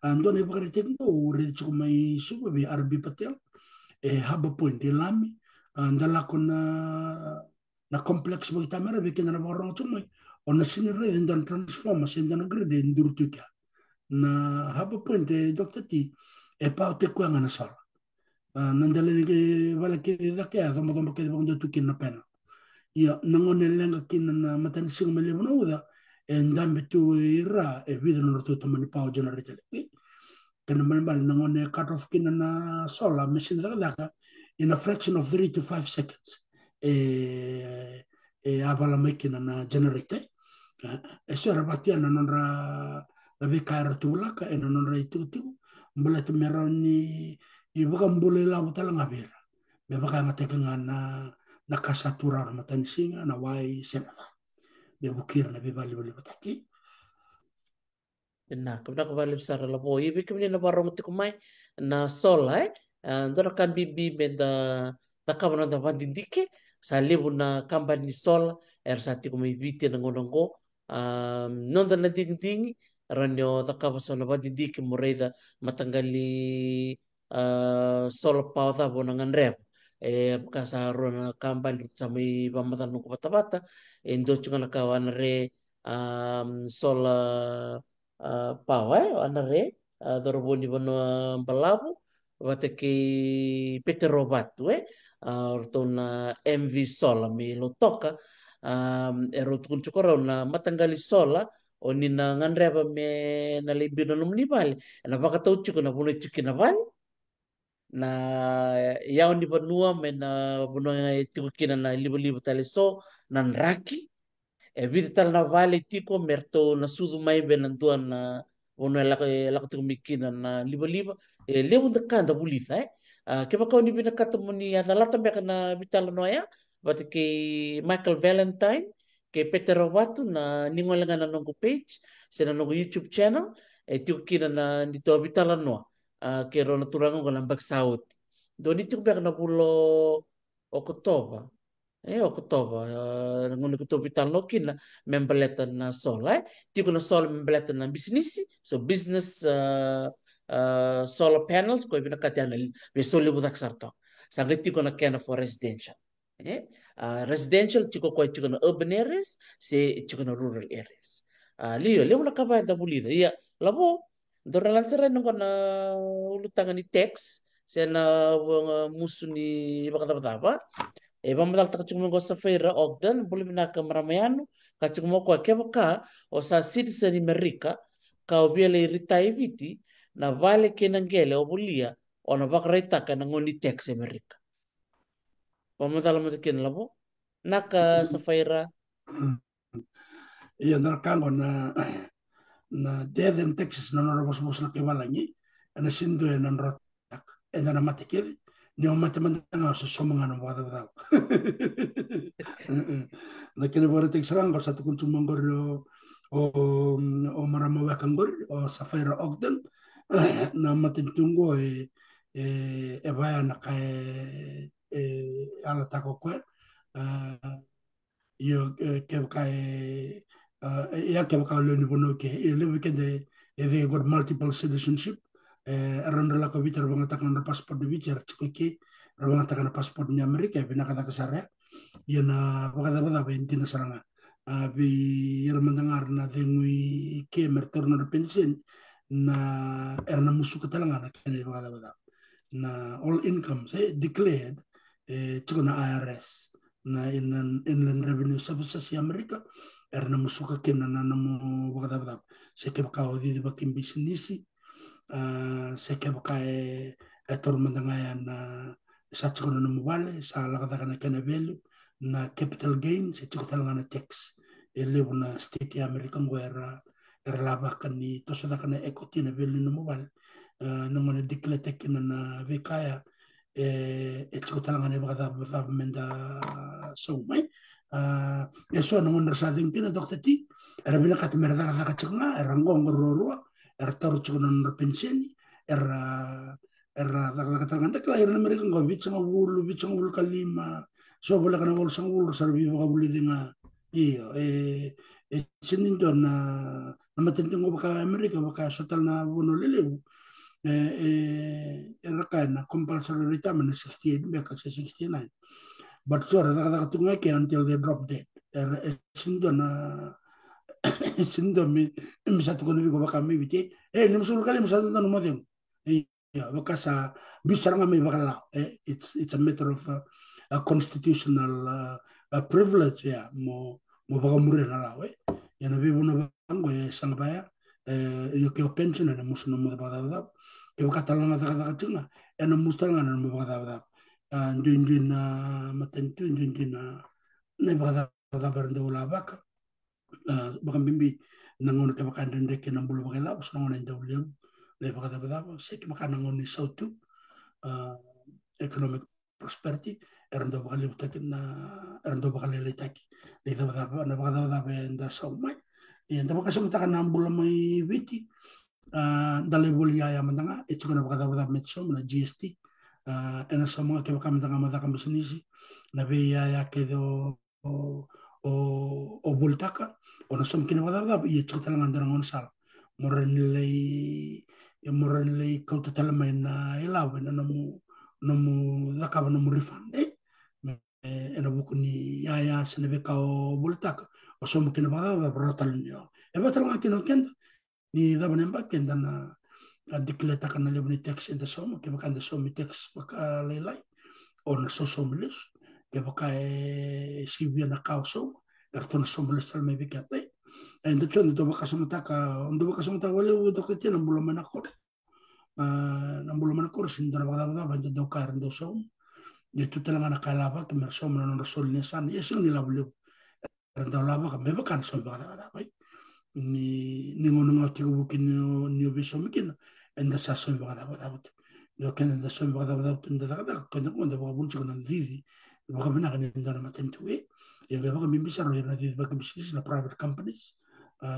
[SPEAKER 2] ando ne bakar tekno already chumai suba bi arbi patel haba point di lami andala kona na kompleks mo itamara bikin na borong tumay o na sinire dan transforma sin dan grade ndurtu ka na haba point dokta ti pa te ko ngana sala nandala ni ke wala ke da ke ado mo ke bang do tukin na pena ya nangone lenga kin na matan sing mele mo uda ndam bitu ira video no to mani pa generator kana malmal nangone cut off kin na sola machine da in a fraction of 3 to 5 seconds avala makina na generator eso era batia na nonra la bekara tulaka e nonra itu mbula te meroni i buka mbule la butala ngabera be baka ngateka na kasatura na matani singa na wai senada be bukira na be bali bataki
[SPEAKER 1] na kabna ko bali sara la boy bi kimni na barro mti kumai na sola ndora kan bibi menda takabana da vandindike sa lebu na kambani sola sa ti kumai viti na ngonongo nonda na ding ranyo takaba sa na vandindike moreida matangali sola pauta bona nganrep kasa rona kambani sa may pamatan ko bata-bata endo chunga na kawan re sola pau anare doroboni bono balabu wateke peterobatu ortona MV sola mi lo toka ero tukun chukora na matanggali sola oni na nganreba me na libino numni bali na pakatau chuko na bono chikina bali na yao ni banua me na bono tikukina na libo tale so nan raki vita tala na vale tiko merto na sudu mai benantua na ono lako tiko mikina na liba lewu da kanda bulita ke baka ni bina kata moni adalata beka na vitala noya bate ke Michael Valentine ke Peter Watu na ningolenga na nongo page se na nongo YouTube channel tiko kina na dito vitala noa ke rona turango ko lambak saut do ni tiko beka na bulo Oktoba Oktoba, ngono ko vital no kina membeleta na sola, tiko na sola membeleta na business, so business solar panels ko ibina katana be soli budak sarto. Sanga tiko na kena for residential. Residential tiko ko tiko na urban areas, se tiko na rural areas. Leo na kabay da bulida. Iya, labo doralan sira nung na ulutangan ni text, se na musu ni bakata vamos dar kachukuma go safeira ogdan buli minaka maramayano kachukuma ko kebaka o sa citizen Amerika ka obiele ritai viti na vale kenangele o bulia o na bakraita ka na ngoni tax Amerika. Vamos dar mo ken labo naka safeira
[SPEAKER 2] iya na kango na Devon Texas na nora bos na kebalangi ana sindo na rotak na matikir ni o matemanda sa somanga na wada wada na kene bora tek sarang sa tukun tumangor o marama wakangor o safira ogden na matin tungo e vai na kai ala tako koe io ke kai ia ke ka le ni bono ke e le ke de they got multiple citizenship aran la ko vitar banga takana passport de vitar chiko ke banga takana passport ni Amerika e bina kata kasare ia na baka bada bentina saranga vi ia mandangar na dengui ke mertorno de pension na erna musu katalanga na kene baka bada na all incomes declared chiko na IRS na inland revenue services ya Amerika erna musuka kena na namo baka se ke baka odi bakin business se ke baka tor mandangaya na sa chiko na namo vale sa lakata kana kena value na capital gain se chiko talanga na tax lebu na state ya Amerika ngo era labakan ni to sa kana equity na value namo vale namo na declare tekina na vikaya chiko talanga ne baka menda so mai so no wonder sa ding tina dokta ti era bina kat merda ka chunga era ngong rorua era taru chiko na pensioni era ka talanga tak lahir na mereka ngo bichang wul kalima so bola kana wul sang wul sarbi baka buli dinga iyo sinin don na matindi ngo baka Amerika baka sotal na bono lelewu era kana compulsory retirement 68 beka 69 but so ada tunga ke until they drop dead sindo na sindo mi satu kono ko baka mi bite ni musul kali musul no mo dem ya baka sa bisar nga mi bakala it's a matter of a constitutional privilege ya mo baka mure na lawe ya na bibu no bango sang baya yo ke pension na musul no mo baka ke baka talanga taka tunga na musul nga na mo baka ndin na matentu ndin na baka berendo la baka baka bimbi nangon ke baka ndende ke nambulo baka la so nangon ndo leo le baka se ke baka nangon ni sautu economic prosperity erndo baka le na erndo baka le taki le baka na baka nda so mai nda baka so taka nambulo mai viti dale bolia ya mandanga itu kana baka metso na GST ena sama ke baka mata bisnis na be ya ke do o bultaka o na som kina bada i chota lang andara ngon sal moren lei kau tatala mai na ilawe na namu lakaba namu refund ena buku ni ya sene be kau bultaka o som kina bada rotal ni e batal ngati no kenda ni da banemba kenda na dikleta kana lebni tax enda som ke baka enda som tax baka lelai o na so som les ke baka sibia na kau som erton som les tal me bikate enda chon do baka som taka ondo baka som taka wale o dokete na bulo manakor sin do baka baka do kar do som ye tutela na kala ba ke mer som na no sol ni san yesu ni lablu enda laba ka me baka som baka ba ni ngono ngati ko bukin ni obiso mikin enda sa som baka ba lo que anda son bada tunda da cuando buncho con vivi baka bina kan ndana matentue ya baka mimbisa ro na vivi baka business na private companies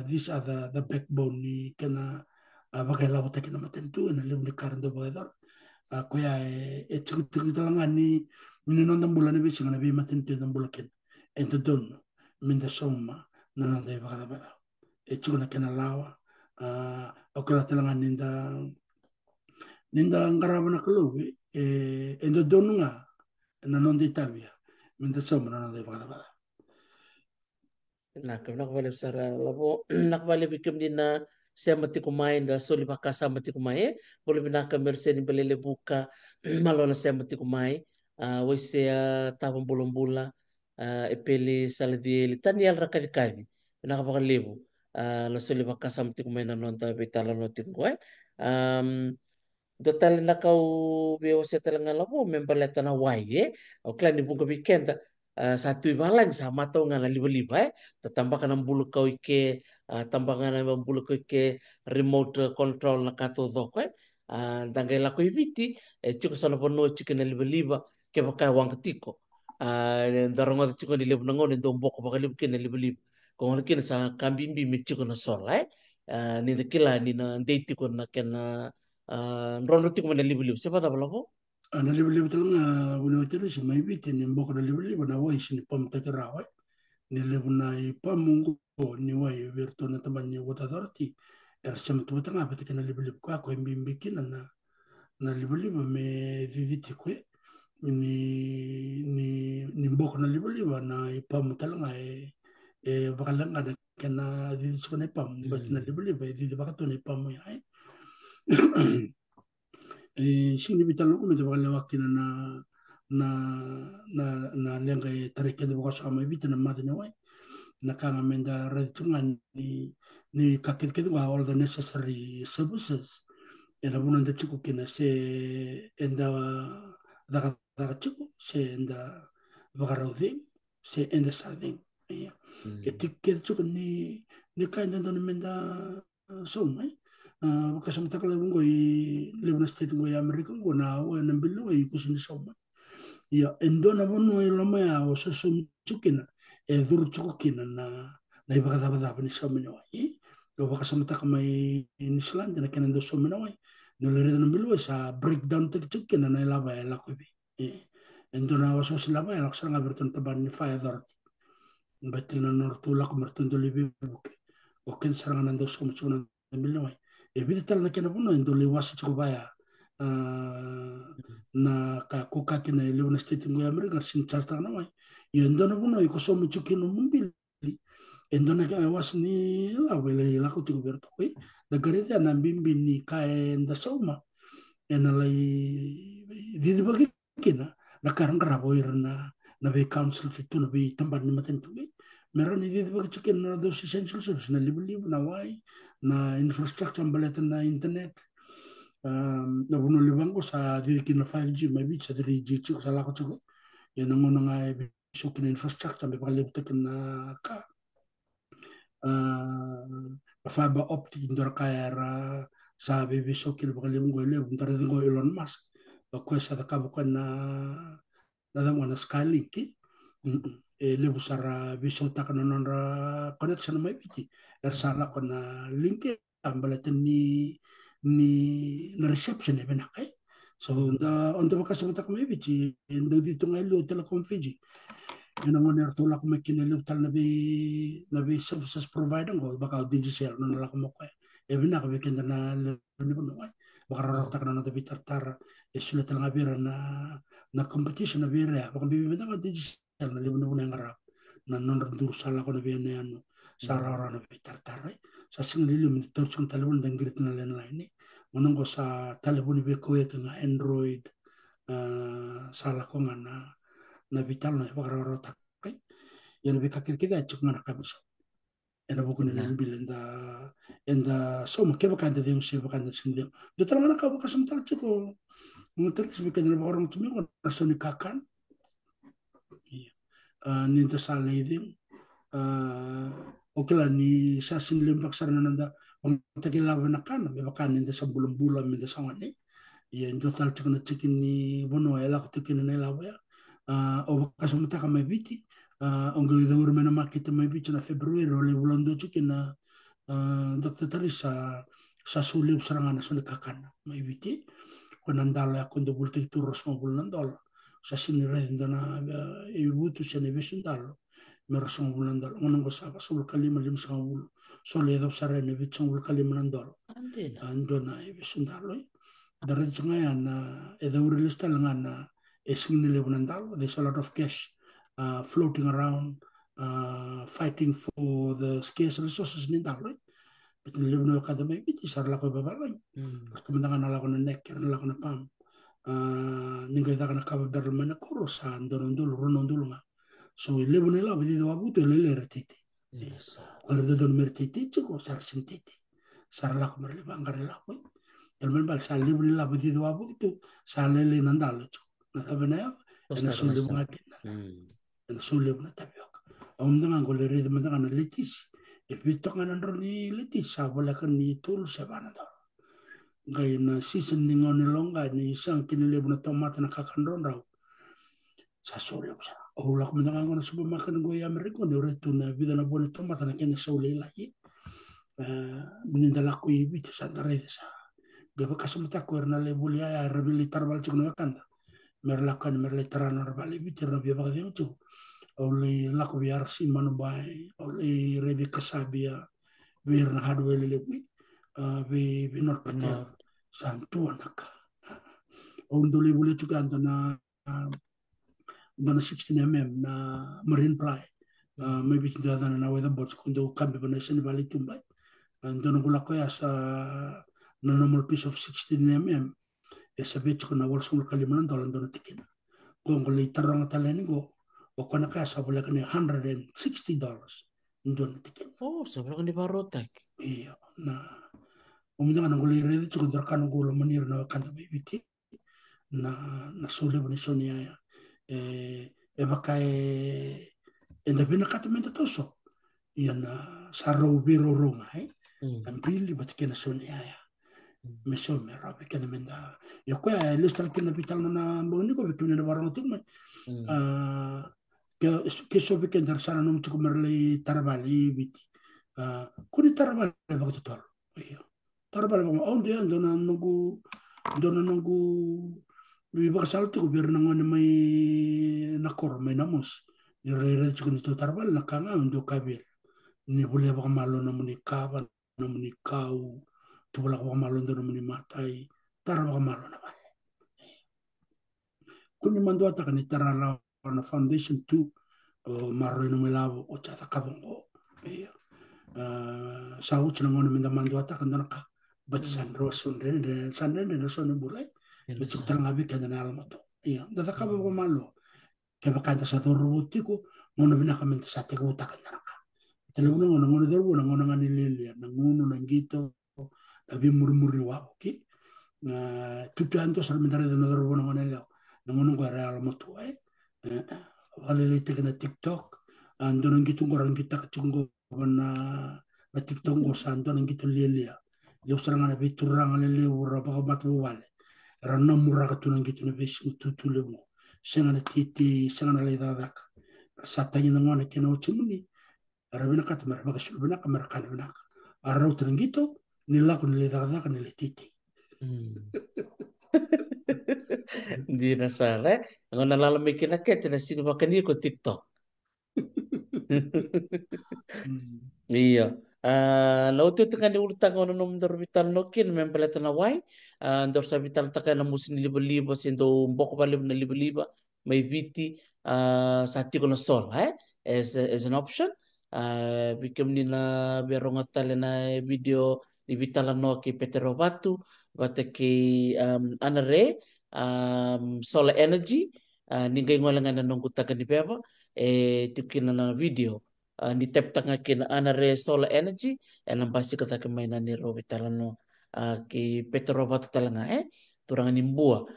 [SPEAKER 2] these are the backbone ni kana baka la bota kana matentu na le ni karando bada ko ya chiku talanga ni non dambula ni bichi na bi matentu dambula ken ento don minda somma na na de bada chiku na kana lawa o kala talanga ninda ngaraba na kaluwi endo donunga na non de Italia minta somma na de bada
[SPEAKER 1] nakabali sara labo nakabali bikim din na siya mati kumain da soli bakasa mati kumai boleh binaka merseni belele buka malona siya mati kumai wai siya tabang bulong-bula epeli salvieli tanial rakadikavi binaka bakalibu la soli bakasa mati kumai na nonta betala notin ko Total na kau biyo sa talanga labo member leta na waye o klan ni bunga weekend satu ibalang sa mataw nga na liba-liba tatambah ka ng bulok kau ike tambah nga ng bulok kau ike remote control na katudo ko dangay la ko ibiti chiko sa napono chiko na liba-liba ke baka wang katiko darong nga chiko ni liba nangon ndo mboko baka liba kina liba-liba kung ano sa kambimbi mi chiko na sola ni nakila ni na date ko na kena Nrono tik mana libu-libu. Siapa tak pelako?
[SPEAKER 2] Ana libu-libu talanga wuna uteri si mai biti ni mboko na libu-libu na wai si ni pam takirawai. Ni libu na ipam mungu ni wai virtu na taman ni wata dorti. Sama tu tanga pati kana libu-libu kwa ko imbimbiki na libu-libu me viviti kwe. Ni mboko na libu-libu na ipam talanga bakalanga na kena viviti suka na ipam. Bati na libu-libu viviti bakato na ipam ya hai. Sini bitalo ko medyo bakal wakina na lenga tarike de boko sama bita na mata nawai na kanga menda reditungan ni kakit kit all the necessary services ena bunan da chiku kina se enda daga chiku se enda bagaraudim se enda sading etik kit chiku ni kainda don menda somai kasam takala bungo I Lebanon state go ya America go na o na bilu I kusini soma ya endona bono I lama ya o so chukina dur chukina na ibaka da ni soma no I go baka sama takama I Island na kenan do soma no no le na bilu sa breakdown tek chukina na lava ya la ko bi endona wa so lava ya la sanga berton taban ni fire authority betil na nortu la ko merton do libi buke o ken saranga do soma chuna bilu Evita tal na kena puno endo le wasi choko baya na ka kuka kena Lebanon state mo America sin chasta na mai endo na puno iko somo chuki no mumbil endo na ka was ni la wele la ko tigo berto we da garete na bimbi ni ka enda soma ena lai di bagi kena na karang rabo na be council tu na be tambar ni maten tu meron di bagi chuki na those essential services na libu na wai na infrastructure balatan na internet na buno libango sa diki na 5G may bit sa 3G chiko sa lako chiko yan ang muna nga so kina infrastructure may pakalibot na ka fiber optic indor kaya ra sa bibiso kina pakalibot ile buntara din ko Elon Musk ako sa takabukan na damo na Starlink lebu sara biso takanonon ra connection may biti sala ko na link ambalatan na reception benakay so on the bakas matak may biti ndo dito nga ilo telecom Fiji yun ang mga tulak ko may kinilip tal na bi services provider ko baka digital na nalak mo ko binak bikin na ni puno ay baka rarota ka na nato bitartara sulit lang abira na competition na bira baka bibibenta ka digital na libo na puno yung harap na non-rendur sala ko na biyan na yan sa rara na bitartara sa singlilim ni torchong talibon dan grit na landline unang ko sa talibon ni Beko ito nga Android sala ko nga na vital na baka kay yan bikakit kita chuk nga nakabiso ena bukun na imbil enda so makeba kanda yung siya kanda singlilim do talaga nakabaka samtal chuko muteris bikin na orang tumi ko naso ni kakan ninta sala idin okela ni sa singlilim paksarana nanda takilaban na kan may baka ninta sa bulan-bulan minta sa ngani yan total chuko na chikin ni bono ela ko tikin na ilawaya o baka sumata ka may biti ang gawin na makita may biti na February le bulan do chikin na Dr. Taris sa sulib sarangan na sunikakan may biti kung nandala ako do bulti turos mo bulan dola sa sinire na ibuto siya ni Besundalo meron sa bulan dola unang basaba sa kalima lim sa ulo so ledo sa rin ibit sa kalima ng dola ando na Besundalo darit ngayon na edawrilista lang na $6 there's a lot of cash floating around fighting for the scarce resources in Dalo but nilib na kada may biti sarla ko babalay kasi kumandangan nala ko na neck nala ko na pam ningada ka na kababar man na kuro sa andonondul runondul nga so ilib nila biti daw abuto ililere titi kaya doon mertiti chiko sarsin titi sarla ko merlibang karela ko kalman bal sa ilib nila biti daw abuto sa lele nandalo chiko natabi na yun nasulib nga nasulib na tabiok dengan ko lere man nga na litis Ipito nga nandro ni litis sa wala ka ni tul sa bana daw gaya na season ni ngonilonga ni isang kinilib na tomata na kakandron raw sa sulib sa ulak mo nga nga na subamakan ng Goya Ameriko ni reto na vida na buwan tomata na kinasauli lahi minindala ko ibit sa tarete sa gaba kasama takwar na le bulia ya rabili tarbal chukno kanda merlakan merletaran arbali bitir na biya bagay chu oleh laku biar si manubai oleh rebi kasabia biar na hadwele lebi bi not patel santu anaka ondoli boleh juga antona dona 16 na marine ply maybe tinda na weather boats kundo kambi bana sen valley tumbai dona gula ko ya sa na normal piece of 16 ya sabi ko na wal sumul kalimanan dolan dona tikina ko ngoli tarang taleni go o kona ka sa bula kani $160 dona tikina
[SPEAKER 1] Oh, sebenarnya di Barotek.
[SPEAKER 2] iya na umida na ngoli redi ko darkan go lo manir na kanta bibiti na sule bani sonia ya e bakai enda bina katamenta toso yana sarro biro roma ambili batkena sonia ya meso mera bekena menda ya kwa listal kena vital na mboni ko bekena barang tumme ke so beken dar sana num tuku merle tarabali biti kuni tarabali bakto tor iya tarabali ba on dia dona nungu mi bakasal tuku bir nangone mai nakor mai namus yore tuku ni tarabali nakanga undo kabir ni boleh baka malo na munikaba na munikau tu boleh baka malo na munimatai tara baka malo na bale kuni mando ata kan tara na foundation 2 maro no melabo o chata kabongo iya sau china ngone minda mando ata kan ka bat sandro sunde de sande de so no bulai betuk tang abi kan na almato iya da ka baka malo ke baka ta sa robotiko ngono bina kamen sa te ko takan na telefono ngono ngono ngani lele ngono nangito abi murmuri wa oke tutu anto salmentare de nodor bono ngono ngono ko real moto wale le tekna tiktok ando nangito ngoran kita kacungo na tiktok go santo nangito lele yo saranga na bituranga lele ura ba matu wale ranna muraka tu nangito na besu tutu le mo sengana titi sengana le dadak satanya ngono keno chumuni Arabina kat mer baka sulbina kamar kan bina arau terengito nila kun nila daga kan nila titi
[SPEAKER 1] Di nasara, ngona lala mikina kete na sino makani ko TikTok. Iya. Na utu tengah di urutang ono nom dor vital nokin mempeleta na wai. Dor sa vital taka na musin liba-liba sendo mboko bali na liba-liba may viti sa tiko na sol, as an option. Bikem ni na berong atale na video di vital no ki Petero Batu bata ki anare solar energy ningay ngolangan na nunggu taka ni beba tikina na video ni tep tanga kin anare solar energy enam pasti kata kemainan ni robi talano ki petrova talanga turanga nimbua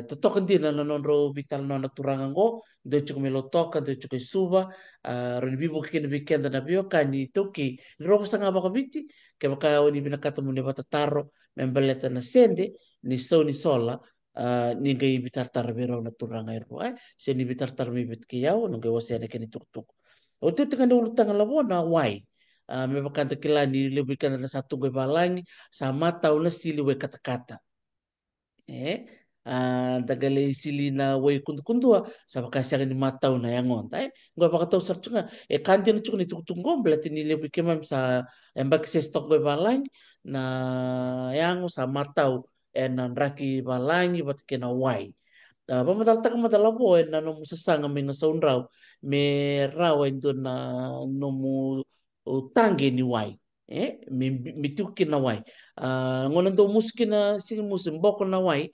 [SPEAKER 1] totok ndi na non robi talano na turanga ngo do chuk melo toka do chuk suba ron bibu kin weekend na bio kani toki robo sanga baka biti ke baka oni binakata mune bata taro membeleta na sende ni so ni sola ni gai bitar tar bero na turanga ero se ni bitar tar mi bit kiyao no gai wasene keni tuk tuk o tu tengah dulu tengah labo na wai. Me bakanta kila ni lebih kan na satu gue balangi sama tau na sili we kata-kata. Dagale sili na wai kundu-kundua sama kasih ni matau na yang on. Gue bakal tahu sarcunga. Kanti na cuma itu tunggu berarti ni lebih kemam sa embak stok gue balangi na yang sama tau nan raki balangi bat kena wai. Pamadalta ka madalabo na no musasanga may nasaunraw me rawa ito na no mu tangi ni wai me tuki na wai ngonan do muski na sing musim boko na wai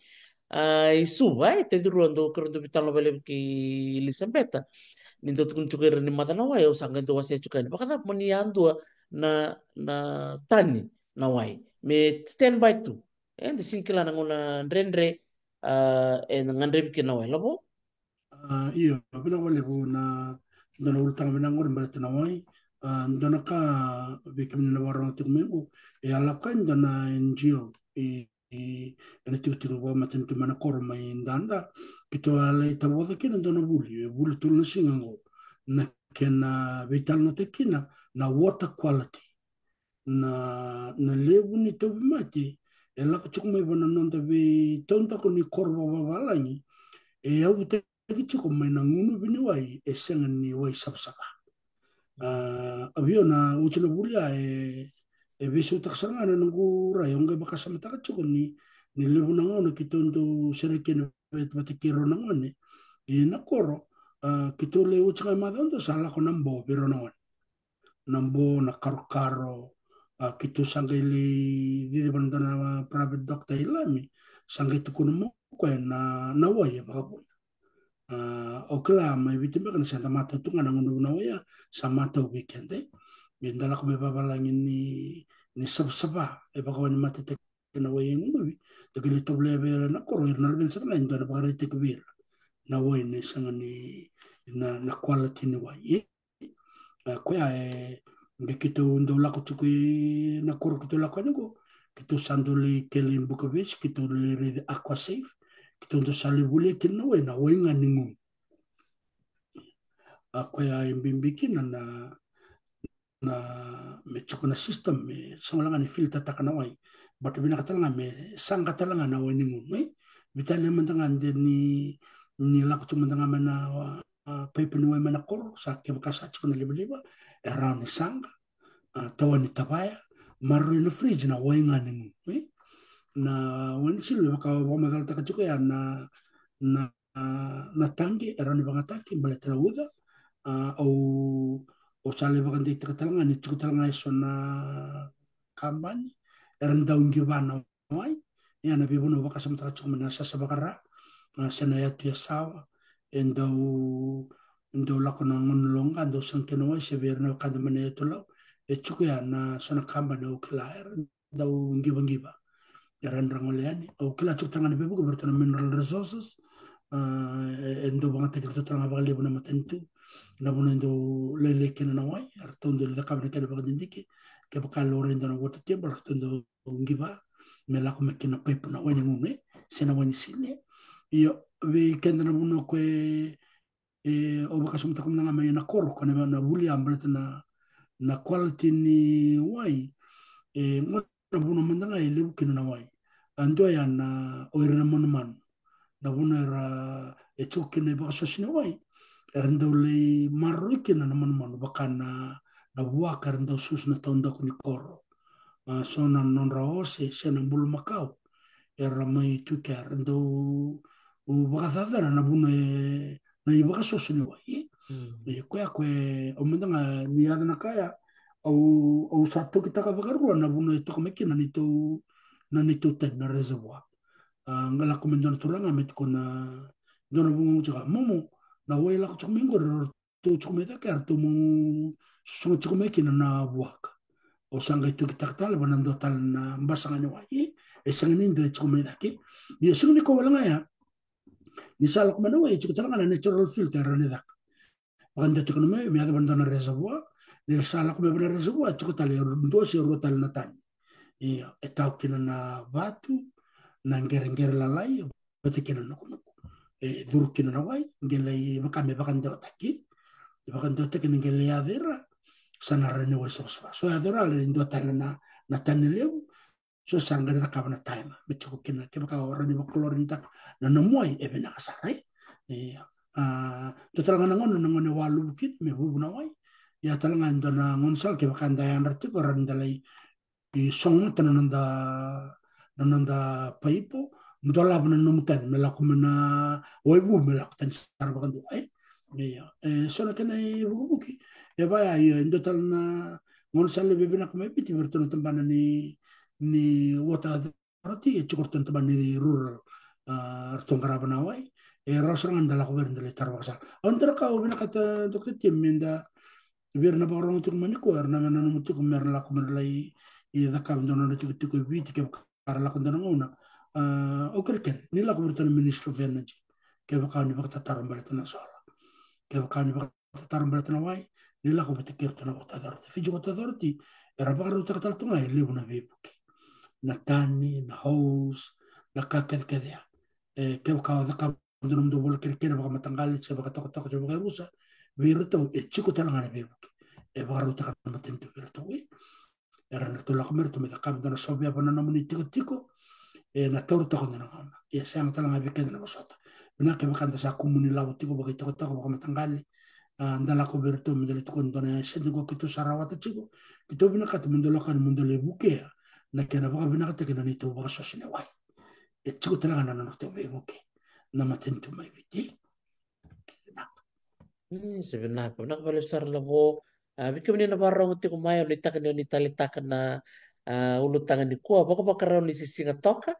[SPEAKER 1] isuba te duru ando kerdo bitalo bale ki Elisabetta nindo tukun chukir ni mata na wai usanga do wase chukani bakata moni andua na na tani na wai me stand by tu de singkila na ngona rendre ngandre bikin awal labo.
[SPEAKER 2] Iya, bina wale bu na dona ultang bina ngor mbala tana wai dona ka bikim na warang tuk mengu ala kan dona NGO ena tiu tiu wa maten tu mana kor mai ndanda kito ala ita wada kina dona buli tul na singango na kena vital na tekina na water quality na lebu ni to mati ela ko chuku mai bana non tabi tonta ko ni korba babalangi au te ki chuku mai na ngunu bini wai senga ni wai sapsapa aviona uchina bulia visu taksanga na ngu rayong ga baka samata ka chuku ni lebu na ngono ki tonto sereke na batikiro na ngone na koro kito le uchika madonto sala ko nambo pero na nambo na karo-karo kito sangay di bandana private doctor ilami sangay to kuno mo ko na naway bakabon o kala may bitimba kan sa mata tunga ng nawaya sa mata weekend yendala ko may babalangin ni sabsaba bakawan ni mata tek naway ngubi tagilito blebe na koro na leben sa ngayon na bakarite kubir naway ni sanga ni na quality ni way kuya kito ndo lako tukui na koro kito lako niko kito sandoli Kelly Bukovic kito le Aqua Safe kito ndo salibule kino we na wenga ningu kuya imbimbiki na me choko na system me sangalanga ni filter takana wai but bina katalanga me sanga talanga na weningu me bitanya mandanga ni lako tumandanga mana paper ni we mana koro sa kebakasa chiko na liba around ni sanga tawa ni tabaya maru ni fridge na wainga ni na wani silu baka wamadal taka chuko ya na tangi around bangataki baleta uda au sale baka ndi taka talanga ni chuko talanga iso na kambani around daun gibana wai ya na bibuno baka sama taka chuko mana sasa bakara sana ya tu ya sawa endo lako na ngonlonga endo sankeno wai severna kada mana ya tulau chuku ya na sana kamba na ukila dau ngiba yaran rangoleani ukila chuk tangan bebu ko bertana mineral resources endo bangata kita tanga bakali buna matentu na buna endo lele kena na wai arto endo le kabne kena bakal dindiki ke bakal lore endo na water table arto endo ngiba melako mekina pepu na wani ngume sena wani sile iyo we kenda na buna kwe obaka sumta kumna ngama na koro kone na buli ambalata na quality ni wai ngona buno mandanga ile bukino na wai ando ya na oira na monuman na buno era chokine ba sosine wai erndo le marrikina na monuman bakana na waka erndo sus na tonda ko ni koro so na non raose se na bulu makau era mai tuka erndo u bakatha na buno na ibaka sosine wai kwe o mandanga ni ada na kaya au satu kita ka bagarua na buno ito kameki na nito ten na reservoir ngala ko menjon turanga met ko na dona bungu chaka momo na wela ko chmingo to chmeta ka to mo so chmeki na buaka o sanga ito kita tal banando tal na mbasanga ni wai sangani ndo chmeta ki ni sungni ko wala ngaya ni sala ko manawa ito kita na natural filter ni dak banda to kono me ada bandana reservoir ni sala ko bebana reservoir to tal ndo si rotal na tan etau kina na batu na ngere lalai bete kina no kono dur kina na wai ngele bakame bakando taki bakando taki ngele adera sana rene wa so adera le ndo tal na tan lew so sangare ta kabana time me choko kina ke baka rani bakolorin ta na moy e bena kasare to talanga ngon walu kit me bubu na wai ya talanga ndana ngon sal ke bakanda ya ndarti ko randalai i song nananda paipo ndola bana numutan mela kumana oibu mela tan sar bakandu ai sona kana bubuki e baya ndo talna ngon sal be bena kuma piti bertono tambana ni wata roti e chukorton tambana ni rural artongara bana wai rosrangan dala ko berndale tarbasal ondra ka obina kata dokter timmenda berna barong tu maniko erna ngana mutu kumerla kumerlai da kam dono tu tu viti ke karla ko dono ngona o kerker ni la ko bertan ministro of energy ke bakani bakta tarambaletna sala ke bakani bakta tarambaletna wai ni la ko betikir tana bakta darti fi jota darti era bagaro taktal tunga ile una bebuki na tani na house na kakad kadya ke bakawada kam dono do bol kerker baka matangali se baka tok se baka rusa virto e chico talanga bebuki e bagaro takana matento virto wi era na tola comer to me da kam dana sobia bana na muni tiko na toru to kono ngana ya sang tala ngabe kena na basota bina ke bakanta sa kumuni lawo tiko bakita ko tako bakamatanggali ndala ko berto mendele to kono na sedi ko kito sarawata chiko kito bina kat mendelo kan mendele buke na kena baka bina kat kena nito baka sosine wai e chiko tala ngana na to be buke na matento mai viti
[SPEAKER 1] Sebenarnya nak balik besar lah bo. Bikin ni na barang uti kumayo ni takan ni talitakan na ulut tangan di kuah. Baka baka raw ni sisi ngatoka.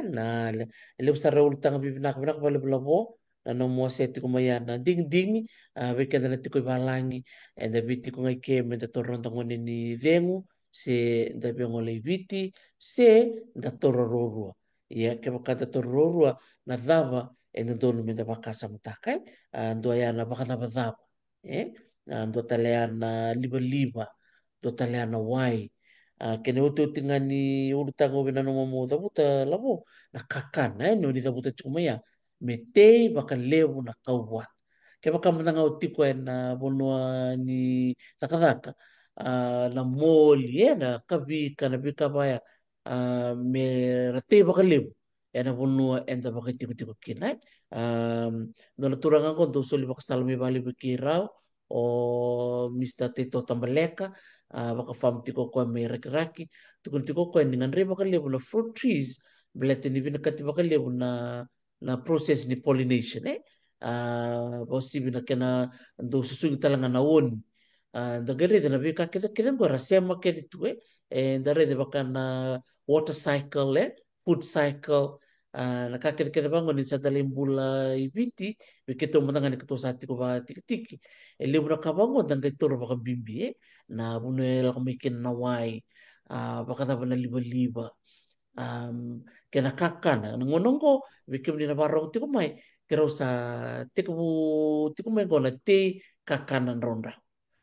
[SPEAKER 1] Na le besar ulut tangan bibinak binak balik bela bo. Na no mo seti kumaya na ding ding. Bikin na ti ko balangi. Da biti ko ngai ke me da toron tangon ni vengu. Se da biang biti. Se da torororua. Ya ke baka da torororua na dava. Na dono me da baka samtakai. Ando yana baka na badhapa ando taleana liba-liba do taleana wai kene utu tingani urutanga ubina no mo dabuta labo na kakana no ni dabuta chumaya metei baka levu na kauwa ke baka matanga utiko na bonua ni takadaka na moli na kabika na bika baya me ratei baka levu na bonua enda baka tiko-tiko kinai Nona turanga ko do soli baka salmi bali bikirau o Mr. Tito Tambaleka baka fam tiko ko me raki tukun tiko ko ningan re baka lebu na fruit trees belete ni bina kati baka lebu na process ni pollination bosi bina kena do susu talanga na on da gere da na bika kita kita ko rasema ke tu da re de baka na water cycle food cycle nakakita bango ni sa dalimbula ibiti bikito matanga ni kito sati ko ba tiki-tiki libu na kabango dan kito ro baka bimbi na buno la kumikin na wai baka na bana liba-liba kena kakana ngonongo bikim ni na barong tiko mai kero sa tiko mai ko na te kakana ronda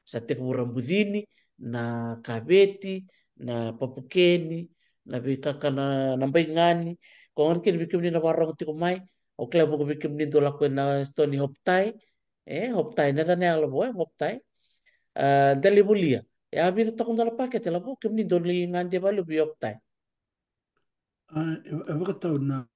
[SPEAKER 1] sa tiko rambudini na kabeti na papukeni na bikakana na ngani kung ano bikim ni na warang tiko mai o klabo ko bikim ni dola ko na stoni hoptai hoptai na tanya alabo hoptai dali bulia ya abi ta kung dala paket alabo kim ni doli ngande balu bi hoptai
[SPEAKER 2] baka na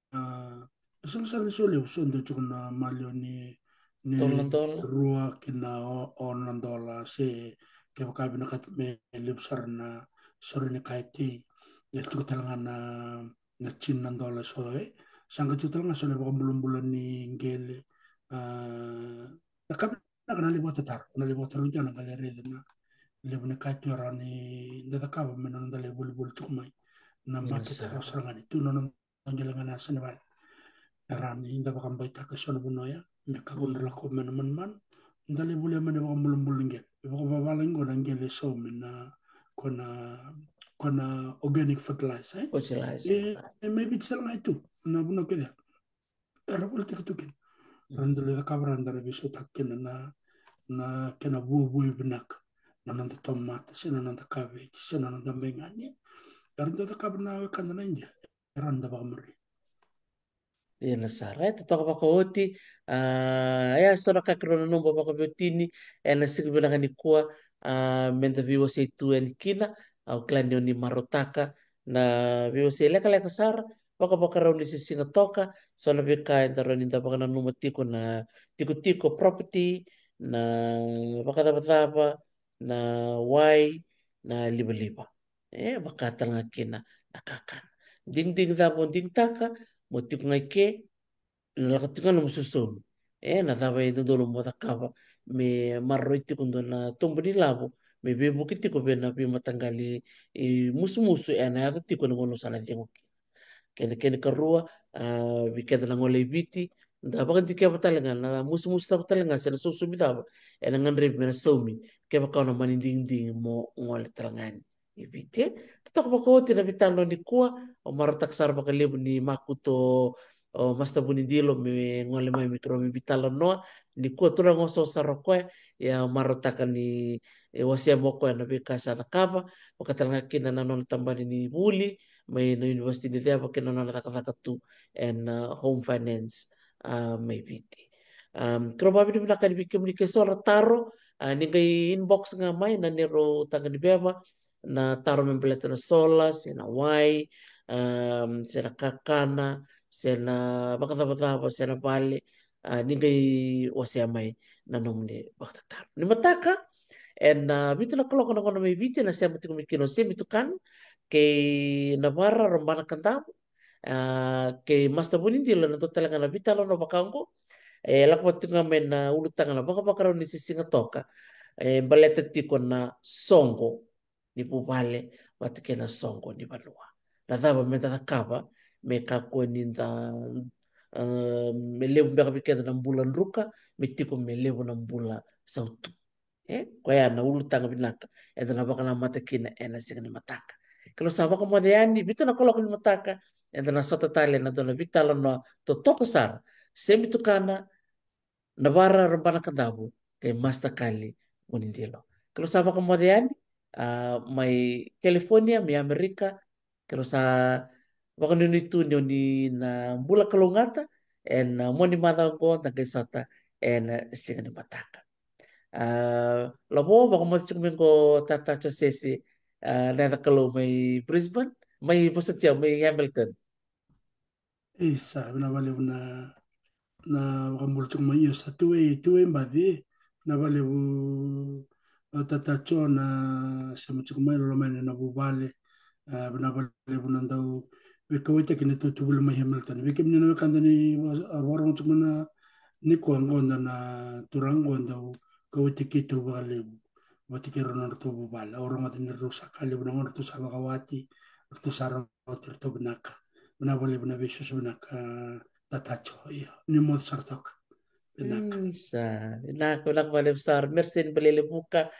[SPEAKER 2] isang sa soli usun do chukun na malyo ni
[SPEAKER 1] tolan tola
[SPEAKER 2] rua kina on dola se ke baka bina kat me lipsar na sore ni kaiti ya chukun talangan na chin nan dola so sangka chukun talangan so na baka bulan ni ngele nakap na kana libo tatar na libo taru jana galeri na libo ni kaiti rani da kaba menon da libo libo chukmai na
[SPEAKER 1] Yes,
[SPEAKER 2] market house rangan itu nonon ngelangan asan bal rani inda bakam baita ke sono bunoya me ka kun la ko men man man ndale bule men bakam bulum bulunge bako babalang ko ngele so men na kona kona organic fertilizer
[SPEAKER 1] fertilizer
[SPEAKER 2] maybe tsala itu na buno kede era bul tik tukin randale da kabran dare biso takken na kena bu bu ibnak na nanda tomat sina nanda cabbage sina nanda bengani randa da kabna kan na inja randa bakamri
[SPEAKER 1] Ina sara to toka baka oti ya sora ka krono nombo baka biotini na siku bila kani kuwa menda viwa se tu en kina au klani ni marotaka na viwa se leka leka sara baka baka rauni se singa toka sona bika enda rauni nda baka na numa tiko na tiko tiko property na baka daba daba na wai na liba liba baka talanga kina nakakan ding ding dabo ding taka mo tiko ngai ke nalakatika na mususun na tava e dodolo mo takava me marro iti kundo na tombo ni lavo me bebo kiti ko bena pe matanggali musu musu na yato tiko na ngono sana jengo kene kene karua biketa na ngole biti nda baka tiki apa talenga na musu musu tapu talenga sana susu bitaba na ngandre mena somi ke baka na maninding ding mo ngole talangani ibiti tatak baka oti na bitalo ni kuwa o maratak sar baka lebu ni makuto o masta buni dilo me ngole mai mikro mi bitalo noa ni kuwa tura ngoso sarokoe ya marotaka ni wasia moko na bika sana kaba wakatalanga kina na non tambani ni buli may na university ni Deva kina na nakakatu and home finance maybe kero babi ni binaka ni bikim ni kesora taro ni kay inbox nga may na niro tanga ni Beba na taro membeleto na solas na wai sena kakana, sena bakataba-taba, sena bale, ningai wasiamay na nomne baktatar. Ni mataka, and bitu na koloko na kono may video na siya mati kumikino siya bitu kan kay nabara rombana kantamu kay masta bunin dilo na to talaga na bitalo no bakango lakwat nga men na ulutang na baka baka ni sisinga toka baleta tiko na songo ni bubale watike na songo ni balua na thaba me kaba me kako ni da me lebu me kabikeda na bulan ruka me tiko me lebu na bula sautu kaya na ulutang binaka na baka na matakina ena singa ni mataka kalau sabak mo yani bito na kolok ni mataka na sota tali na dona bitala no to tokosar semi tukana nabara rambana kadabu kay masta kali unindilo. Kalau sa pakamadayani, may California, may Amerika, kalau sa baka nito ni na bula kalungata, and mo ni mata ko tagay sota and singa ni mataka. Labo baka mo tsukmin ko tata cha sesi na kalau may Brisbane, may basta siya, may Hamilton.
[SPEAKER 2] Isa na vale na wakambulu chuma iyo sa tuwe mbadhi na vale tatacho na sama chuma ilo lomene na bubale na vale nandau wikawita kini tutubulu Hamilton wikim nina wikanda ni warong chuma ni kuangonda na turangonda kawita kitu vale watikero na rutu bubale orang ati nirusa kali bunangon rutu sabakawati rutu saroti rutu benaka benabole benabesus benaka tatacho iya ni mod sartok benaka
[SPEAKER 1] Sa nak bale besar mersen belele buka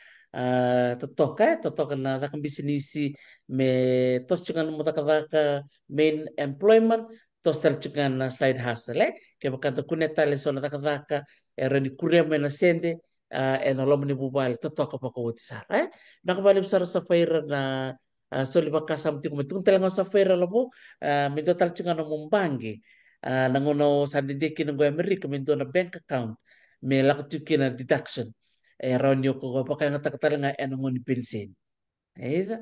[SPEAKER 1] totoka na takang bisnisi me tos chungan mo taka main employment tos tal chungan na side hustle ke bakanta kuneta le sona taka era ni kuria me na sende en olom ni bubal totoka pa ko sa nak bale besar sa paira na soli bakasam ti kumetung telang sa paira labo me total chungan mo mbangi nangono sa didiki ng Amerika mendo na bank account may lakatuki na deduction around yo ko pa kaya nga nga ngon pension da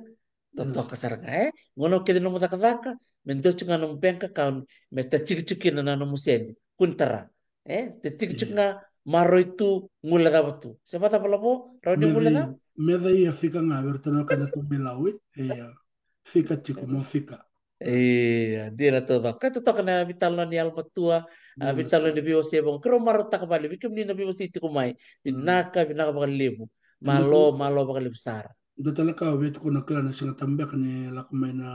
[SPEAKER 1] toto
[SPEAKER 2] yes
[SPEAKER 1] kasar nga ngono kede no matakadaka mendo chunga no bank account me ta chiki na nano musendi kuntara te chiki
[SPEAKER 2] iya
[SPEAKER 1] nga maro itu ngula da batu sebata pala po rauni ngula da
[SPEAKER 2] meda ia fika ngaberto no kada tu belawi iya fika chico mo fika
[SPEAKER 1] Dira todo. Kato to kana vital ni alma tua,
[SPEAKER 2] yes
[SPEAKER 1] vital ni biyo sebong. Kero maro tak bali. Bikim ni na biyo si tikumay. Binaka bakal lebu.
[SPEAKER 2] endo tu
[SPEAKER 1] Malo bakal besar.
[SPEAKER 2] endo talaka wet ko nakla na singa tambak ni lakumay na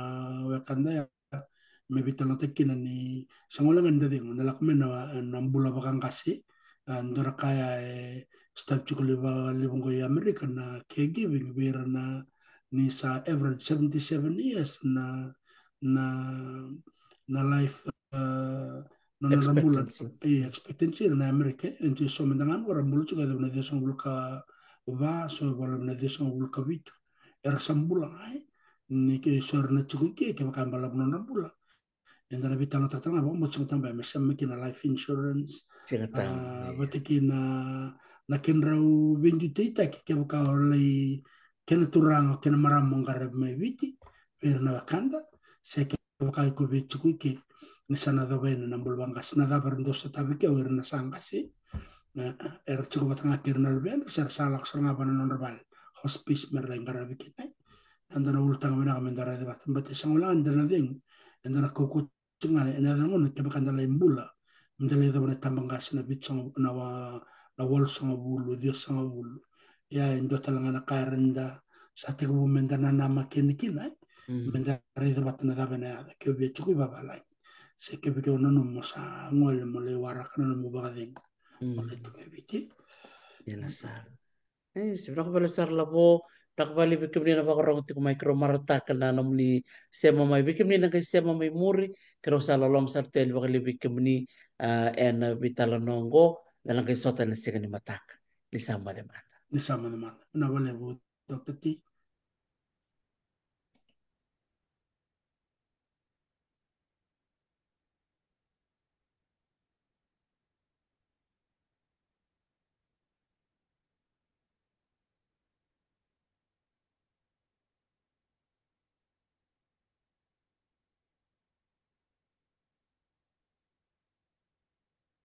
[SPEAKER 2] wakanda ya may bitang natin ni sangola nga dati ng nalakme na bula bakang kasi andora kaya step chuko libong ko Amerika na caregiving wera na ni sa average 77 years na na life na narambulan
[SPEAKER 1] Expectancy.
[SPEAKER 2] expectancy na Amerika enti so mendangan orang bulu juga na desong bulu ka va so wala na desong bulu ka vitu era sambulan ay ni ke sor na chuko ke bakambala na bulan yang na bitang tatang abo mo chung tambay mesam makin life insurance
[SPEAKER 1] Sila tama.
[SPEAKER 2] batiki na kinraw vendi tita ki ke buka olay kena turang kena maram garab may viti pero na wakanda se ke buka ko bitu ki ni sana da ben na bulbangas na da berendo sa tabi ke wer na sangasi er chuko batang kirnal ben ser salak sanga banan normal hospice merleng garab ki andana ultang mena kamendara de batam bate sangulang andana ding andana kokot cunga ina nangon ke bakanda lain bula mendele da bona tambang gas na bit sang na wol sang bulu dia sang bulu ya indo talanga na kairenda sa te bu mendana nama ken kina mendara da batna da bana ke be chuku baba lai se ke be ke no mo sa ngol mo le warak na mo bagading mo le to ke biti
[SPEAKER 1] Yan sar. Sebenarnya kalau sar labo takbali bikim ni na bakarong ti kumay kro marata kana nam ni sema may bikim ni na kay sema may muri kro sa lalom sar tel bakali bikim ni en bitala nongo dalang kay sota na siya ni matak ni sama de mata.
[SPEAKER 2] ni sama na man na wale bu dokter ti